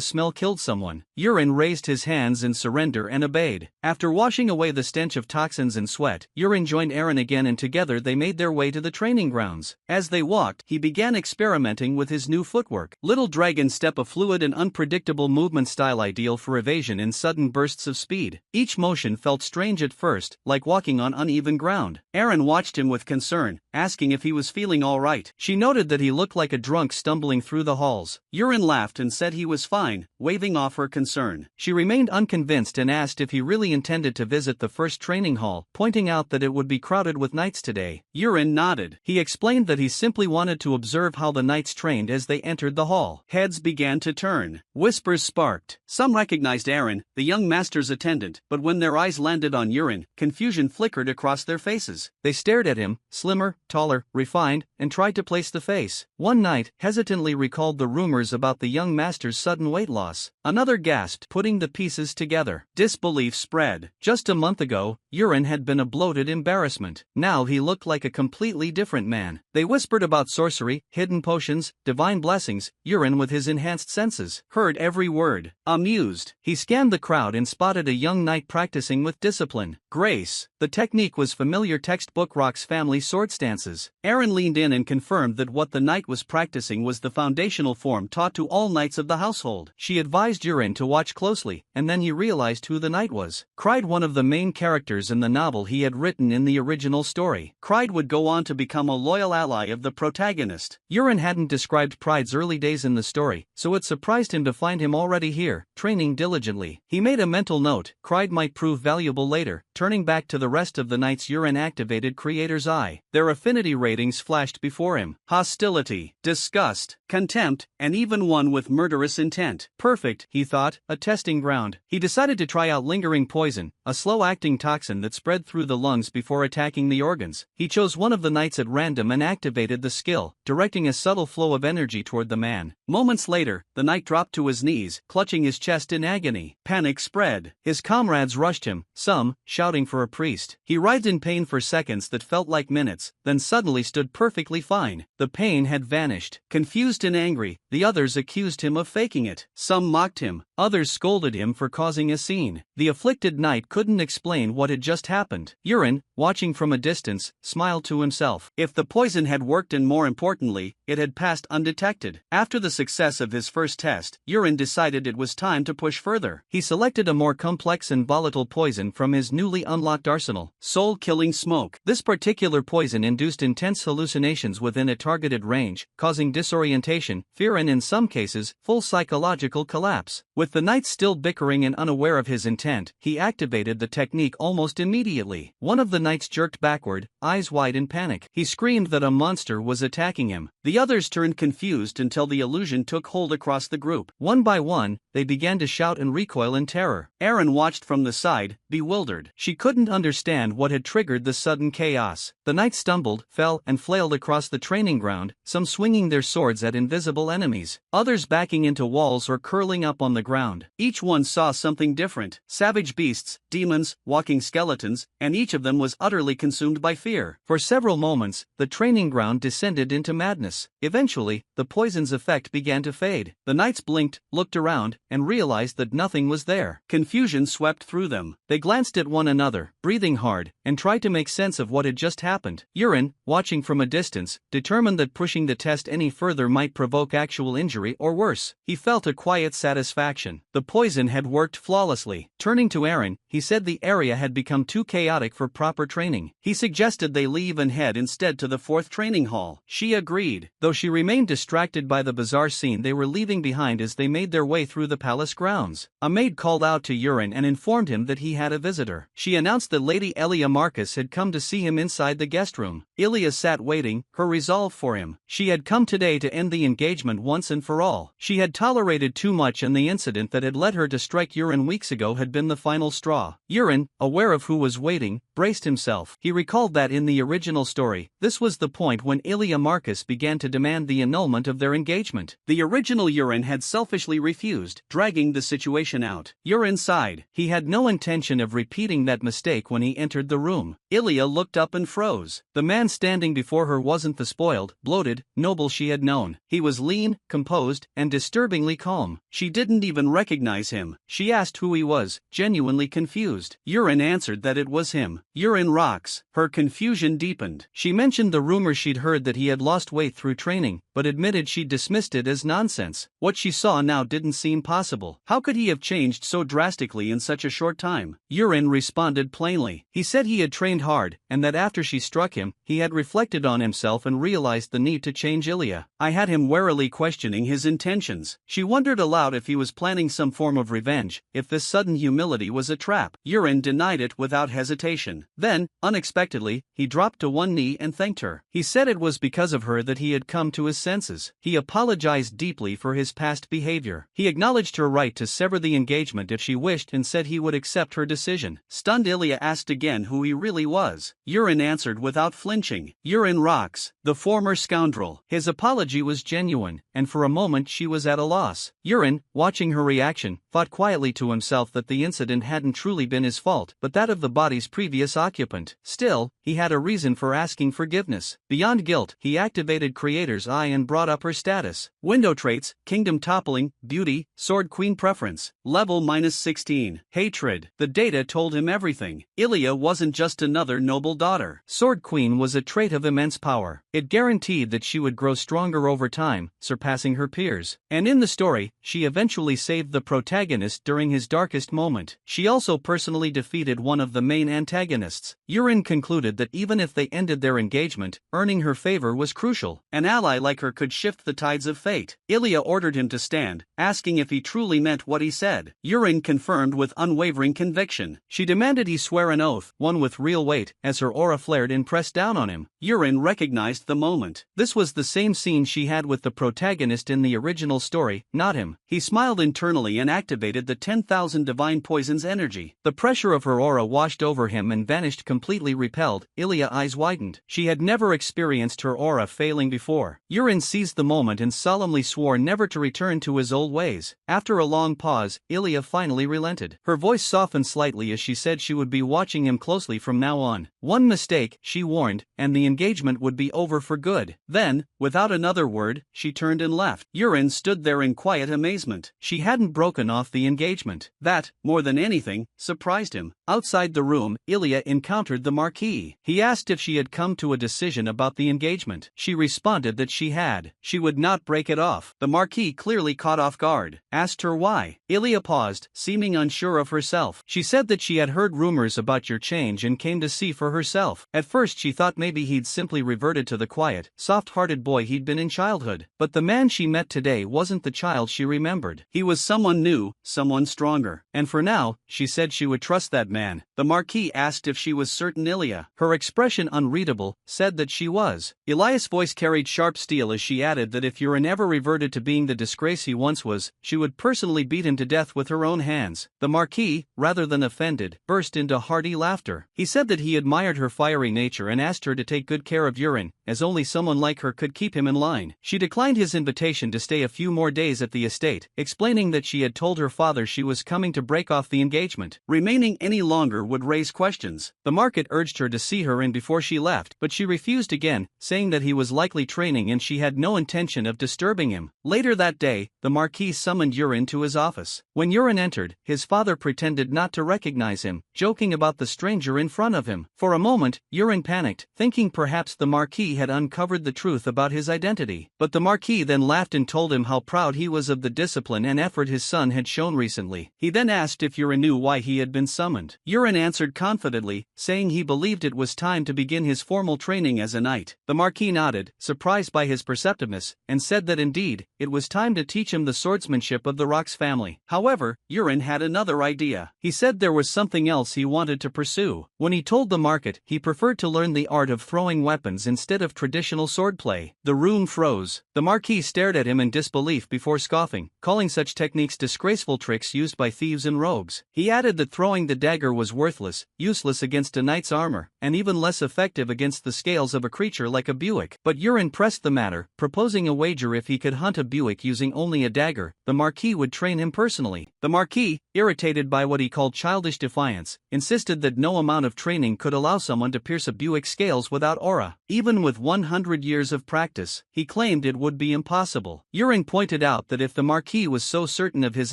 smell killed someone. Yurin raised his hands in surrender and obeyed. After washing away the stench of toxins and sweat, Yurin joined Erin again, and together they made their way to the training grounds. As they walked, he began experimenting with his new footwork. Little dragon step, a fluid and unpredictable movement style ideal for evasion in sudden bursts of speed. Each motion felt strange at first, like walking on uneven ground. Erin watched him with concern, asking if he was feeling all right. She noted that he looked like a drunk stumbling through the halls. Yurin laughed and said he was fine, waving off her concern. She remained unconvinced and asked if he really intended to visit the first training hall, pointing out that it would be crowded with knights today. Yurin nodded. He explained that he simply wanted to observe how the knights trained as they entered the hall. Heads began to turn. Whispers sparked. Some recognized Erin, the young master's attendant, but when their eyes landed on Yurin, confusion flickered across their faces. They stared at him, slimmer, taller, refined, and tried to place the face. One knight hesitantly recalled the rumors about the young master's sudden weight loss. Another gasped, putting the pieces together. Disbelief spread. Just a month ago, Yurin had been a bloated embarrassment. Now he looked like a completely different man. They whispered about sorcery, hidden potions, divine blessings. Yurin, with his enhanced senses, heard every word. Amused, he scanned the crowd and spotted a young knight practicing with discipline, grace. The technique was familiar textbook Rock's family sword stances. Erin leaned in and confirmed that what the knight was practicing was the foundational form taught to all knights of the household. She advised Yurin to watch closely, and then he realized who the knight was. Cried, one of the main characters in the novel he had written in the original story. Cried would go on to become a loyal ally of the protagonist. Yurin hadn't described Pride's early days in the story, so it surprised him to find him already here, training diligently. He made a mental note. Cried might prove valuable later. Turning back to the rest of the knights, Yurin activated Creator's Eye. Their affinity ratings flashed before him. Hostility, disgust, contempt, and even one with murderous intent. Perfect, he thought, a testing ground. He decided to try out lingering poison, a slow-acting toxin that spread through the lungs before attacking the organs. He chose one of the knights at random and activated the skill, directing a subtle flow of energy toward the man. Moments later, the knight dropped to his knees, clutching his chest in agony. Panic spread. His comrades rushed him, some shouting for a priest. He writhed in pain for seconds that felt like minutes, then suddenly stood perfectly fine. The pain had vanished. Confused and angry, the others accused him of faking it. Some mocked him, others scolded him for causing a scene. The afflicted knight couldn't explain what had just happened. Yurin, watching from a distance, smiled to himself. If the poison had worked, and more importantly, it had passed undetected. After the success of his first test, Yurin decided it was time time to push further. He selected a more complex and volatile poison from his newly unlocked arsenal, soul-killing smoke. This particular poison induced intense hallucinations within a targeted range, causing disorientation, fear and in some cases, full psychological collapse. With the knights still bickering and unaware of his intent, he activated the technique almost immediately. One of the knights jerked backward, eyes wide in panic. He screamed that a monster was attacking him. The others turned confused until the illusion took hold across the group. One by one, they began to shout and recoil in terror. Erin watched from the side, bewildered. She couldn't understand what had triggered the sudden chaos. The knights stumbled, fell, and flailed across the training ground, some swinging their swords at invisible enemies, others backing into walls or curling up on the ground. Each one saw something different: savage beasts, demons, walking skeletons, and each of them was utterly consumed by fear. For several moments, the training ground descended into madness. Eventually, the poison's effect began to fade. The knights blinked, looked around, and realized that nothing was there. Confusion swept through them. They glanced at one another, breathing hard, and tried to make sense of what had just happened. Yurin, watching from a distance, determined that pushing the test any further might provoke actual injury or worse. He felt a quiet satisfaction. The poison had worked flawlessly. Turning to Erin, he said the area had become too chaotic for proper training. He suggested they leave and head instead to the 4th training hall. She agreed, though she remained distracted by the bizarre scene they were leaving behind as they made their way through the palace grounds. A maid called out to Yurin and informed him that he had a visitor. She announced that Lady Elia Marcus had come to see him inside the guest room. Elia sat waiting, her resolve for him. She had come today to end the engagement once and for all. She had tolerated too much, and the incident that had led her to strike Yurin weeks ago had been the final straw. Yurin, aware of who was waiting, braced himself. He recalled that in the original story, this was the point when Elia Marcus began to demand the annulment of their engagement. The original Yurin had selfishly refused, dragging the situation out. Yurin sighed. He had no intention of repeating that mistake when he entered the room. Elia looked up and froze. The man standing before her wasn't the spoiled, bloated, noble she had known. He was lean, composed, and disturbingly calm. She didn't even recognize him. She asked who he was, genuinely confused. Yurin answered that it was him. Yurin rocks. Her confusion deepened. She mentioned the rumors she'd heard that he had lost weight through training, but admitted she'd dismissed it as nonsense. What she saw now didn't seem possible. How could he have changed so drastically in such a short time? Yurin responded plainly. He said he had trained hard, and that after she struck him, he had reflected on himself and realized the need to change Ilya. I had him warily questioning his intentions. She wondered aloud if he was planning some form of revenge, if this sudden humility was a trap. Yurin denied it without hesitation. Then, unexpectedly, he dropped to one knee and thanked her. He said it was because of her that he had come to his senses. He apologized deeply for his past behavior. He acknowledged her right to sever the engagement if she wished and said he would accept her decision. Stunned, Ilya asked again who he really was. Yurin answered without flinching. Yurin rocks. The former scoundrel. His apology was genuine, and for a moment she was at a loss. Yurin, watching her reaction, thought quietly to himself that the incident hadn't truly been his fault, but that of the body's previous occupant. Still, he had a reason for asking forgiveness. Beyond guilt, he activated Creator's Eye and brought up her status. Window traits: Kingdom toppling, Beauty, Sword Queen preference, level -16. Hatred. The data told him everything. Ilya wasn't just another noble daughter. Sword Queen was a trait of immense power. It guaranteed that she would grow stronger over time, surpassing her peers. And in the story, she eventually saved the protagonist during his darkest moment. She also personally defeated one of the main antagonists. Yurin concluded that even if they ended their engagement, earning her favor was crucial. An ally like her could shift the tides of fate. Ilya ordered him to stand, asking if he truly meant what he said. Yurin confirmed with unwavering conviction. She demanded he swear an oath, one with real weight, as her aura flared and pressed down on him. Yurin recognized the moment. This was the same scene she had with the protagonist in the original story, not him. He smiled internally and activated the 10,000 divine poison's energy. The pressure of her aura washed over him and vanished completely. Repelled, Ilya's eyes widened. She had never experienced her aura failing before. Yurin seized the moment and solemnly swore never to return to his old ways. After a long pause, Ilya finally relented. Her voice softened slightly as she said she would be watching him closely from now on. One mistake, she warned, and the engagement would be over for good. Then, without another word, she turned and left. Yurin stood there in quiet amazement. She hadn't broken off the engagement. That, more than anything, surprised him. Outside the room, Ilya encountered the Marquis. He asked if she had come to a decision about the engagement. She responded that she had. She would not break it off. The Marquis, clearly caught off guard, asked her why. Ilya paused, seeming unsure of herself. She said that she had heard rumors about your change and came to see for herself. At first she thought maybe he'd simply reverted to the quiet, soft-hearted boy he'd been in childhood. But the man she met today wasn't the child she remembered. He was someone new, someone stronger. And for now, she said she would trust that man. The Marquis asked if she was certain Ilya. Her expression, unreadable, said that she was. Elias' voice carried sharp steel as she added that if Yurin ever reverted to being the disgrace he once was, she would personally beat him to death with her own hands. The Marquis, rather than offended, burst into hearty laughter. He said that he admired her fiery nature and asked her to take good care of Yurin, as only someone like her could keep him in line. She declined his invitation to stay a few more days at the estate, explaining that she had told her father she was coming to break off the engagement. Remaining any longer would raise questions. The market urged her to see her in before she left, but she refused again, saying that he was likely training and she had no intention of disturbing him. Later that day, the Marquis summoned Yurin to his office. When Yurin entered, his father pretended not to recognize him, joking about the stranger in front of him. For a moment, Yurin panicked, thinking perhaps the Marquis had uncovered the truth about his identity. But the Marquis then laughed and told him how proud he was of the discipline and effort his son had shown recently. He then asked if Yurin knew why he had been summoned. Yurin answered confidently, saying he believed it was time to begin his formal training as a knight. The Marquis nodded, surprised by his perceptiveness, and said that indeed, it was time to teach him the swordsmanship of the Rox family. However, Yurin had another idea. He said there was something else he wanted to pursue. When he told the market he preferred to learn the art of throwing weapons instead of traditional swordplay. The room froze. The Marquis stared at him in disbelief before scoffing, calling such techniques disgraceful tricks used by thieves and rogues. He added that throwing the dagger was worthless, useless against a knight's armor, and even less effective against the scales of a creature like a Buick. But Yurin pressed the matter, proposing a wager if he could hunt a Buick using only a dagger, the Marquis would train him personally. The Marquis, irritated by what he called childish defiance, insisted that no amount of training could allow someone to pierce a Buick's scales without aura. Even with 100 years of practice, he claimed it would be impossible. Yurin pointed out that if the Marquis was so certain of his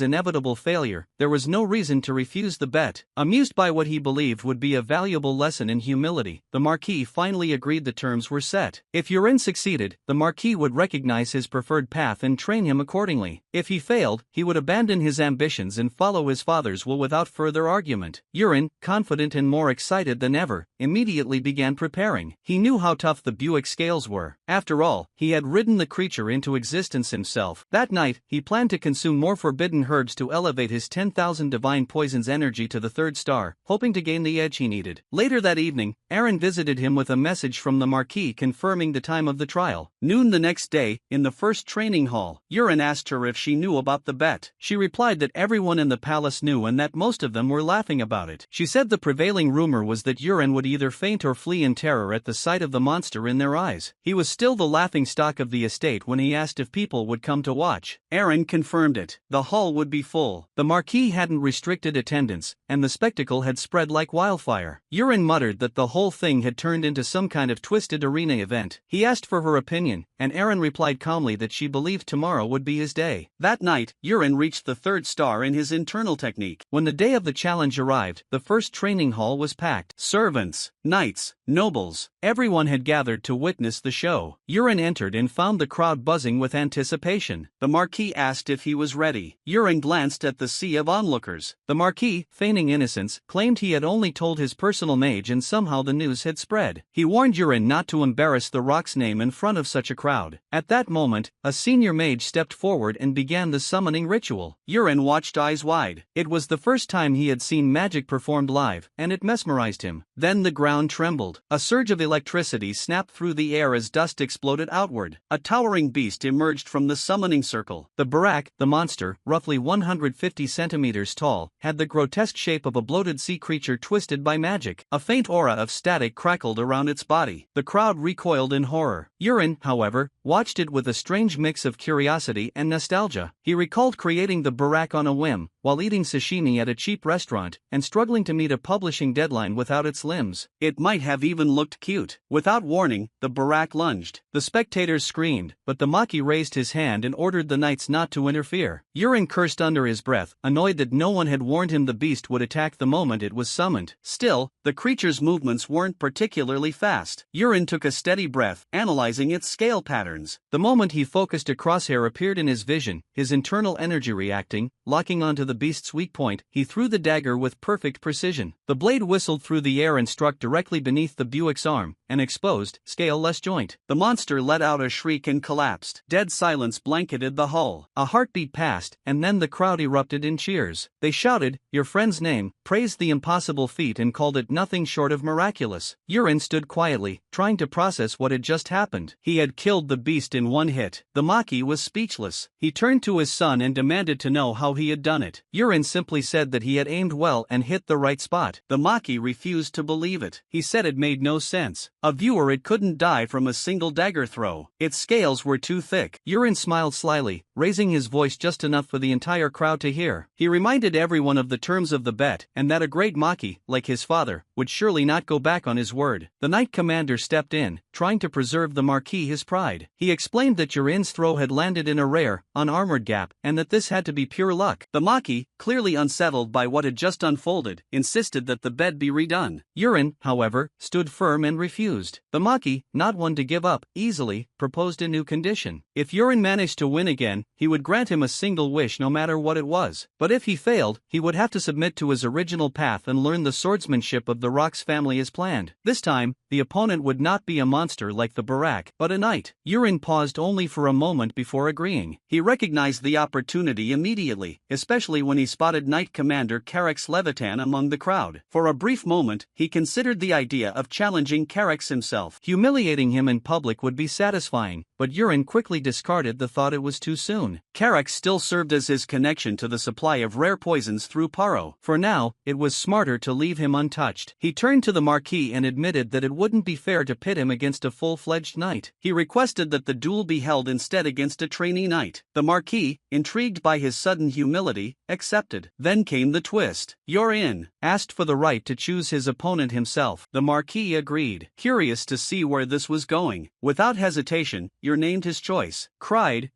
inevitable failure, there was no reason to refuse the bet. Amused by what he believed would be a valuable lesson in humility, the Marquis finally agreed the terms were set. If Yurin succeeded, the Marquis would recognize his preferred path and train him accordingly. If he failed, he would abandon his ambitions and follow his father's will without further argument. Yurin, confident and more excited than ever, immediately began preparing. He knew how tough the Buick scales were. After all, he had ridden the creature into existence himself. That night, he planned to consume more forbidden herbs to elevate his 10,000 divine poisons energy to the 3rd star, hoping to gain the edge he needed. Later that evening, Aaron visited him with a message from the Marquis confirming the time of the trial. Noon the next day, in the first training hall, Yurin asked her if she knew about the bet. She replied that everyone in the palace knew and that most of them were laughing about it. She said the prevailing rumor was that Yurin would either faint or flee in terror at the sight of the monster in their eyes. He was still the laughingstock of the estate when he asked if people would come to watch. Aaron confirmed it. The hall would be full. The Marquis hadn't restricted attendance, and the spectacle had spread like wildfire. Yurin muttered that the whole thing had turned into some kind of twisted arena event. He asked for her opinion, and Aaron replied calmly that she believed tomorrow would be his day. That night, Yurin reached the 3rd star in his internal technique. When the day of the challenge arrived, the first training hall was packed. Servants, knights, nobles, everyone had gathered to witness the show. Yurin entered and found the crowd buzzing with anticipation. The Marquis asked if he was ready. Yurin glanced at the sea of onlookers. The Marquis, feigning innocence, claimed he had only told his personal mage and somehow the news had spread. He warned Yurin not to embarrass the Rock's name in front of such a crowd. At that moment, a senior mage stepped forward and began the summoning ritual. Yurin watched eyes wide. It was the first time he had seen magic performed live, and it mesmerized him. Then the ground trembled. A surge of electricity snapped through the air as dust exploded outward. A towering beast emerged from the summoning circle. The Barak, the monster, roughly 150 centimeters tall, had the grotesque shape of a bloated sea creature twisted by magic. A faint aura of static crackled around its body. The crowd recoiled in horror. Yurin, however, watched it with a strange mix of curiosity and nostalgia. He recalled creating the Barak on a whim, while eating sashimi at a cheap restaurant, and struggling to meet a publishing deadline without its limbs. It might have even looked cute. Without warning, the Barak lunged. The spectators screamed, but the Maki raised his hand and ordered the knights not to interfere. Yurin cursed under his breath, annoyed that no one had warned him the beast would attack the moment it was summoned. Still, the creature's movements weren't particularly fast. Yurin took a steady breath, analyzing its scale patterns. The moment he focused, a crosshair appeared in his vision, his internal energy reacting, locking onto the beast's weak point. He threw the dagger with perfect precision. The blade whistled through the air and struck directly beneath the Buick's arm, an exposed, scale-less joint. The monster let out a shriek and collapsed. Dead silence blanketed the hull. A heartbeat passed, and then the crowd erupted in cheers. They shouted, "Your friend's name," praised the impossible feat and called it nothing short of miraculous. Yurin stood quietly, trying to process what had just happened. He had killed the beast in one hit. The Maki was speechless. He turned to his son and demanded to know how he had done it. Yurin simply said that he had aimed well and hit the right spot. The Maki refused to believe it. He said it made no sense. A viewer, it couldn't die from a single dagger throw. Its scales were too thick. Yurin smiled slyly, raising his voice just enough for the entire crowd to hear. He reminded everyone of the terms of the bet, and that a great Maki, like his father, would surely not go back on his word. The knight commander stepped in, trying to preserve the Marquis his pride. He explained that Yurin's throw had landed in a rare, unarmored gap, and that this had to be pure luck. The Maki, clearly unsettled by what had just unfolded, insisted that the bet be redone. Yurin, however, stood firm and refused. The Maki, not one to give up easily, proposed a new condition. If Yurin managed to win again, he would grant him a single wish no matter what it was. But if he failed, he would have to submit to his original path and learn the swordsmanship of the Rock's family as planned. This time, the opponent would not be a monster like the Barak, but a knight. Yurin paused only for a moment before agreeing. He recognized the opportunity immediately, especially when he spotted Knight Commander Carax Levitan among the crowd. For a brief moment, he considered the idea of challenging Carax himself. Humiliating him in public would be satisfying, but Yurin quickly discarded the thought. It was too soon. Carax still served as his connection to the supply of rare poisons through Paro. For now, it was smarter to leave him untouched. He turned to the Marquis and admitted that it wouldn't be fair to pit him against a full-fledged knight. He requested that the duel be held instead against a trainee knight. The Marquis, intrigued by his sudden humility, accepted. Then came the twist. Yurin asked for the right to choose his opponent himself. The Marquis agreed, curious to see where this was going. Without hesitation, Yurin named his choice. Cried,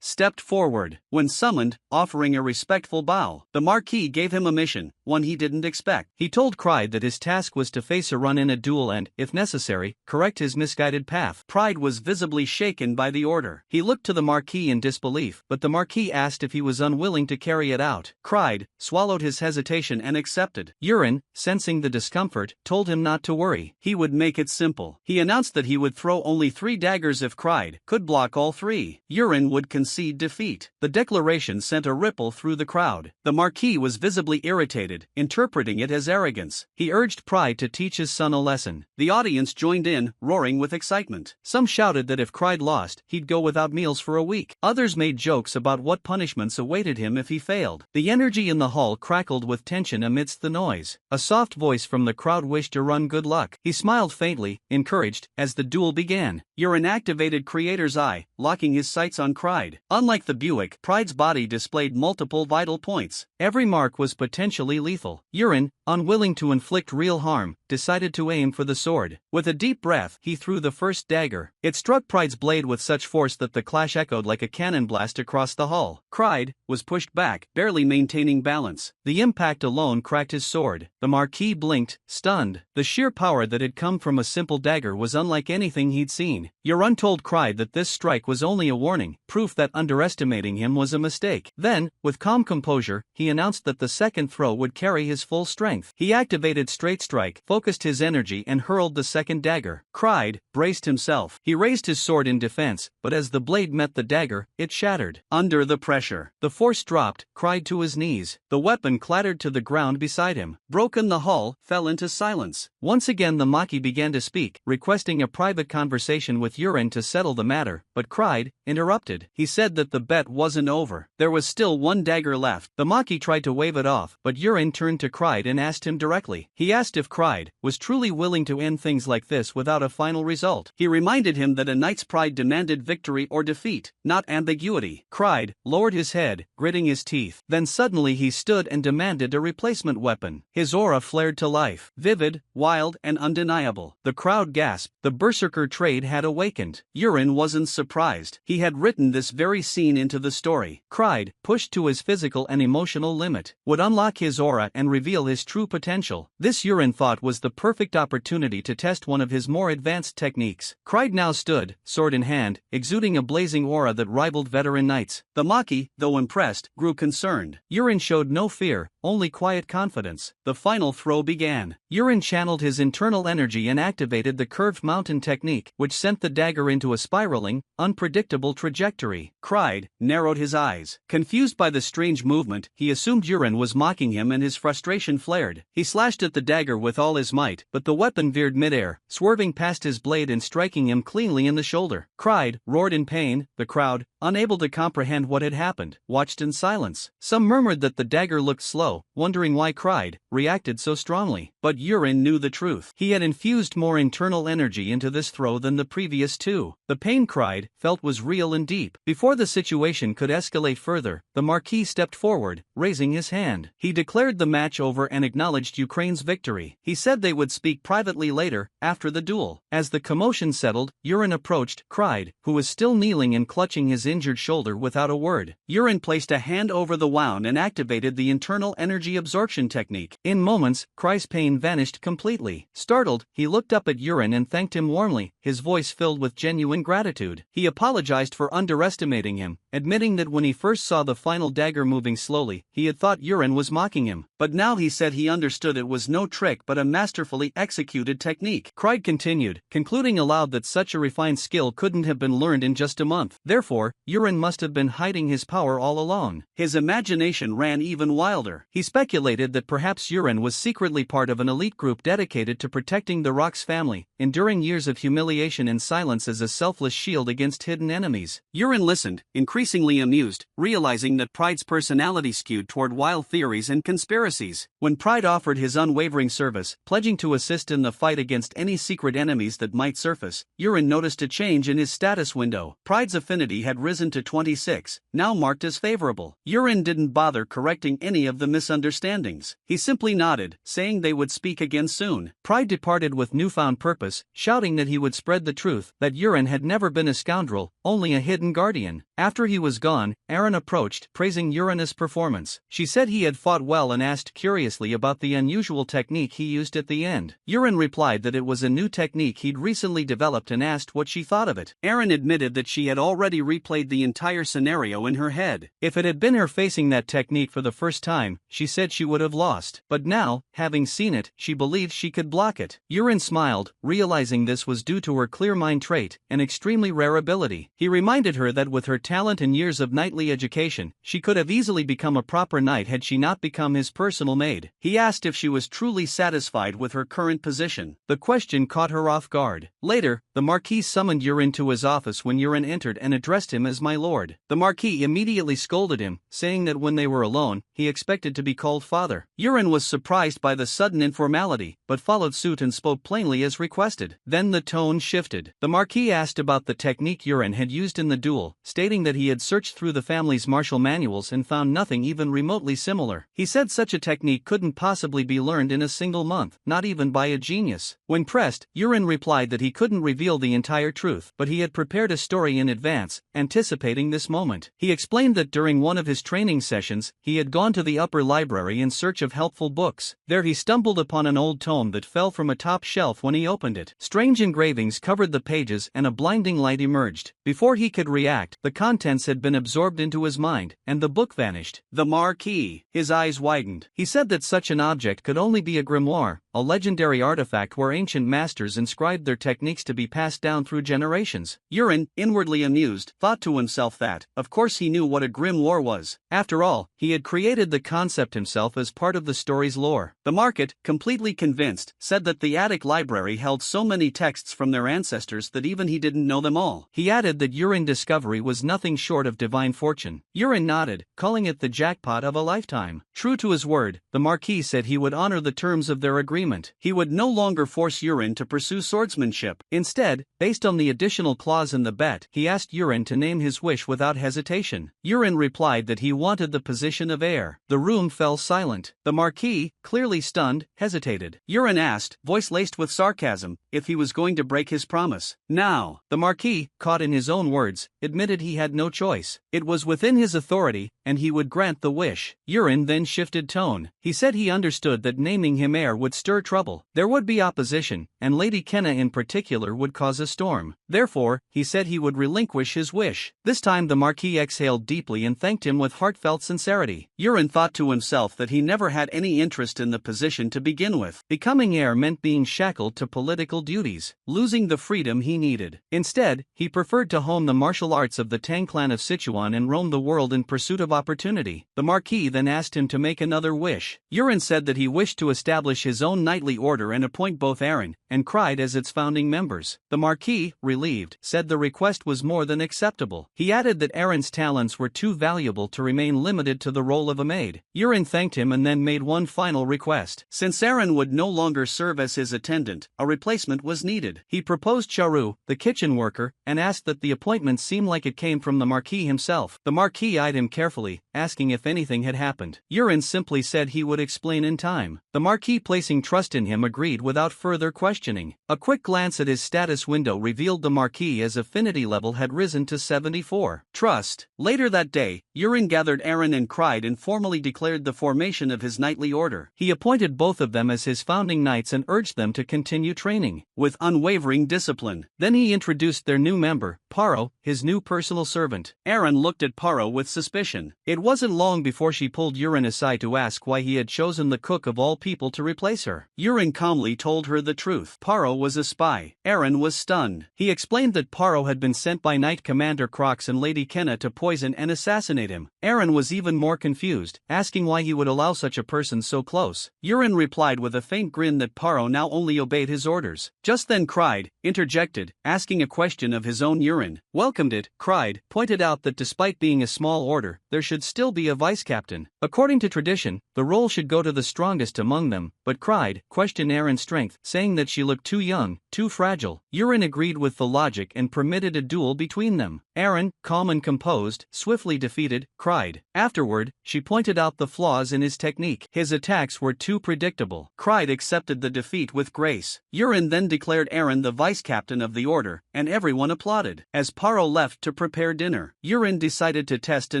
stepped forward. When summoned, offering a respectful bow, the Marquis gave him a mission, one he didn't expect. He told Pride that his task was to face a run in a duel and, if necessary, correct his misguided path. Pride was visibly shaken by the order. He looked to the Marquis in disbelief, but the Marquis asked if he was unwilling to carry it out. Pride swallowed his hesitation and accepted. Yurin, sensing the discomfort, told him not to worry. He would make it simple. He announced that he would throw only 3 daggers if Pride could block all 3. Yurin would concede defeat. The declaration sent a ripple through the crowd. The Marquis was visibly irritated, interpreting it as arrogance. He urged Pride to teach his son a lesson. The audience joined in, roaring with excitement. Some shouted that if Pride lost, he'd go without meals for a week. Others made jokes about what punishments awaited him if he failed. The energy in the hall crackled with tension amidst the noise. A soft voice from the crowd wished Yurin good luck. He smiled faintly, encouraged, as the duel began. Yurin activated Creator's Eye, locking his sights on Pride. Unlike the Buick, Pride's body displayed multiple vital points. Every mark was potentially lethal. Yurin, unwilling to inflict real harm, decided to aim for the sword. With a deep breath, he threw the first dagger. It struck Pride's blade with such force that the clash echoed like a cannon blast across the hall. Pride was pushed back, barely maintaining balance. The impact alone cracked his sword. The Marquis blinked, stunned. The sheer power that had come from a simple dagger was unlike anything he'd seen. Yurin told Pride that this strike was only a warning, proof that underestimating him was a mistake. Then, with calm composure, he announced that the second throw would carry his full strength. He activated Straight Strike, focused his energy and hurled the second dagger. Pride braced himself. He raised his sword in defense, but as the blade met the dagger, it shattered. Under the pressure, the force dropped, cried to his knees. The weapon clattered to the ground beside him. Broken, the hall fell into silence. Once again the Maki began to speak, requesting a private conversation with Yurin to settle the matter, but Pride interrupted. He said that the bet wasn't over. There was still 1 dagger left. The Maki tried to wave it off, but Yurin turned to Pride and asked him directly. He asked if Pride cried, was truly willing to end things like this without a final result. He reminded him that a knight's pride demanded victory or defeat, not ambiguity. Cried, lowered his head, gritting his teeth. Then suddenly he stood and demanded a replacement weapon. His aura flared to life, vivid, wild, and undeniable. The crowd gasped. The berserker trait had awakened. Yurin wasn't surprised. He had written this very scene into the story. Cried, pushed to his physical and emotional limit, would unlock his aura and reveal his true potential. This Yurin thought was the perfect opportunity to test one of his more advanced techniques. Cried now stood, sword in hand, exuding a blazing aura that rivaled veteran knights. The Maki, though impressed, grew concerned. Yurin showed no fear, only quiet confidence. The final throw began. Yurin channeled his internal energy and activated the curved mountain technique, which sent the dagger into a spiraling, unpredictable trajectory. Cried, narrowed his eyes. Confused by the strange movement, he assumed Yurin was mocking him and his frustration flared. He slashed at the dagger with all his might, but the weapon veered midair, swerving past his blade and striking him cleanly in the shoulder. Cried, roared in pain. The crowd, unable to comprehend what had happened, watched in silence. Some murmured that the dagger looked slow, wondering why Cried reacted so strongly. But Yurin knew the truth. He had infused more internal energy into this throw than the previous two. The pain Cried felt was real and deep. Before the situation could escalate further, the Marquis stepped forward, raising his hand. He declared the match over and acknowledged Ukraine's victory. He said they would speak privately later, after the duel. As the commotion settled, Yurin approached Cried, who was still kneeling and clutching his injured shoulder without a word. Yurin placed a hand over the wound and activated the internal energy absorption technique. In moments, Cried's pain vanished completely. Startled, he looked up at Yurin and thanked him warmly, his voice filled with genuine gratitude. He apologized for underestimating him, admitting that when he first saw the final dagger moving slowly, he had thought Yurin was mocking him. But now he said he understood it was no trick but a masterfully executed technique. Cried continued, concluding aloud that such a refined skill couldn't have been learned in just a month. Therefore, Yurin must have been hiding his power all along. His imagination ran even wilder. He speculated that perhaps Yurin was secretly part of an elite group dedicated to protecting the Rock's family, enduring years of humiliation and silence as a selfless shield against hidden enemies. Yurin listened, increasingly amused, realizing that Pride's personality skewed toward wild theories and conspiracies. When Pride offered his unwavering service, pledging to assist in the fight against any secret enemies that might surface, Yurin noticed a change in his status window. Pride's affinity had risen to 26, now marked as favorable. Yurin didn't bother correcting any of the misunderstandings. He simply nodded, saying they would speak again soon. Pride departed with newfound purpose, shouting that he would spread the truth, that Yurin had never been a scoundrel, only a hidden guardian. After he was gone, Erin approached, praising Yurin's performance. She said he had fought well and asked curiously about the unusual technique he used at the end. Yurin replied that it was a new technique he'd recently developed and asked what she thought of it. Erin admitted that she had already replayed the entire scenario in her head. If it had been her facing that technique for the first time, she said she would have lost. But now, having seen it, she believed she could block it. Yurin smiled, realizing this was due to her clear mind trait, an extremely rare ability. He reminded her that with her talent and years of knightly education, she could have easily become a proper knight had she not become his personal maid. He asked if she was truly satisfied with her current position. The question caught her off guard. Later, the Marquis summoned Yurin to his office when Yurin entered and addressed him as my lord. The Marquis immediately scolded him, saying that when they were alone, he expected to be called father. Yurin was surprised by the sudden informality, but followed suit and spoke plainly as requested. Then the tone shifted. The Marquis asked about the technique Yurin had used in the duel, stating that he had searched through the family's martial manuals and found nothing even remotely similar. He said such a technique couldn't possibly be learned in a single month, not even by a genius. When pressed, Yurin replied that he couldn't reveal the entire truth, but he had prepared a story in advance, anticipating this moment. He explained that during one of his training sessions, he had gone to the upper library in search of helpful books. There he stumbled upon an old tome that fell from a top shelf when he opened it. Strange engravings covered the pages and a blinding light emerged. Before he could react, the contents had been absorbed into his mind, and the book vanished. The Marquis, his eyes widened. He said that such an object could only be a grimoire, a legendary artifact where ancient masters inscribed their techniques to be passed down through generations. Yurin, inwardly amused, thought to himself that, of course he knew what a grimoire was. After all, he had created the concept himself as part of the story's lore. The market, completely convinced, said that the attic library held so many texts from their ancestors that even he didn't know them all. He added that Yurin's discovery was nothing nothing short of divine fortune. Yurin nodded, calling it the jackpot of a lifetime. True to his word, the Marquis said he would honor the terms of their agreement. He would no longer force Yurin to pursue swordsmanship. Instead, based on the additional clause in the bet, he asked Yurin to name his wish without hesitation. Yurin replied that he wanted the position of heir. The room fell silent. The Marquis, clearly stunned, hesitated. Yurin asked, voice laced with sarcasm, if he was going to break his promise. Now, the Marquis, caught in his own words, admitted he had no choice. It was within his authority, and he would grant the wish. Yurin then shifted tone. He said he understood that naming him heir would stir trouble. There would be opposition, and Lady Kenna in particular would cause a storm. Therefore, he said he would relinquish his wish. This time the Marquis exhaled deeply and thanked him with heartfelt sincerity. Yurin thought to himself that he never had any interest in the position to begin with. Becoming heir meant being shackled to political duties, losing the freedom he needed. Instead, he preferred to hone the martial arts of the Tang clan of Sichuan and roam the world in pursuit of opportunity. The Marquis then asked him to make another wish. Yurin said that he wished to establish his own knightly order and appoint both Aaron and Cried as its founding members. The Marquis, relieved, said the request was more than acceptable. He added that Aaron's talents were too valuable to remain limited to the role of a maid. Yurin thanked him and then made one final request. Since Aaron would no longer serve as his attendant, a replacement was needed. He proposed Charu, the kitchen worker, and asked that the appointment seem like it came from the Marquis himself. The Marquis eyed him carefully, asking if anything had happened. Yurin simply said he would explain in time. The Marquis, placing trust in him, agreed without further questioning. A quick glance at his status window revealed the Marquis as affinity level had risen to 74. Trust. Later that day, Yurin gathered Aaron and Cried and formally declared the formation of his knightly order. He appointed both of them as his founding knights and urged them to continue training with unwavering discipline. Then he introduced their new member, Paro, his new personal servant. Aaron looked at Paro with suspicion. It wasn't long before she pulled Yurin aside to ask why he had chosen the cook of all people to replace her. Yurin calmly told her the truth. Paro was a spy. Aaron was stunned. He explained that Paro had been sent by Knight Commander Crocs and Lady Kenna to poison and assassinate him. Aaron was even more confused, asking why he would allow such a person so close. Yurin replied with a faint grin that Paro now only obeyed his orders. Just then Cried interjected, asking a question of his own. Yurin welcomed it. Cried pointed out that despite being a small order, there should still be a vice captain. According to tradition, the role should go to the strongest among them, but Cried questioned Aaron's strength, saying that she looked too young, too fragile. Yurin agreed with the logic and permitted a duel between them. Aaron, calm and composed, swiftly defeated Cried. Afterward, she pointed out the flaws in his technique. His attacks were too predictable. Cried accepted the defeat with grace. Yurin then declared Aaron the vice captain of the order, and everyone applauded. As Paro left to prepare dinner, Yurin decided to test a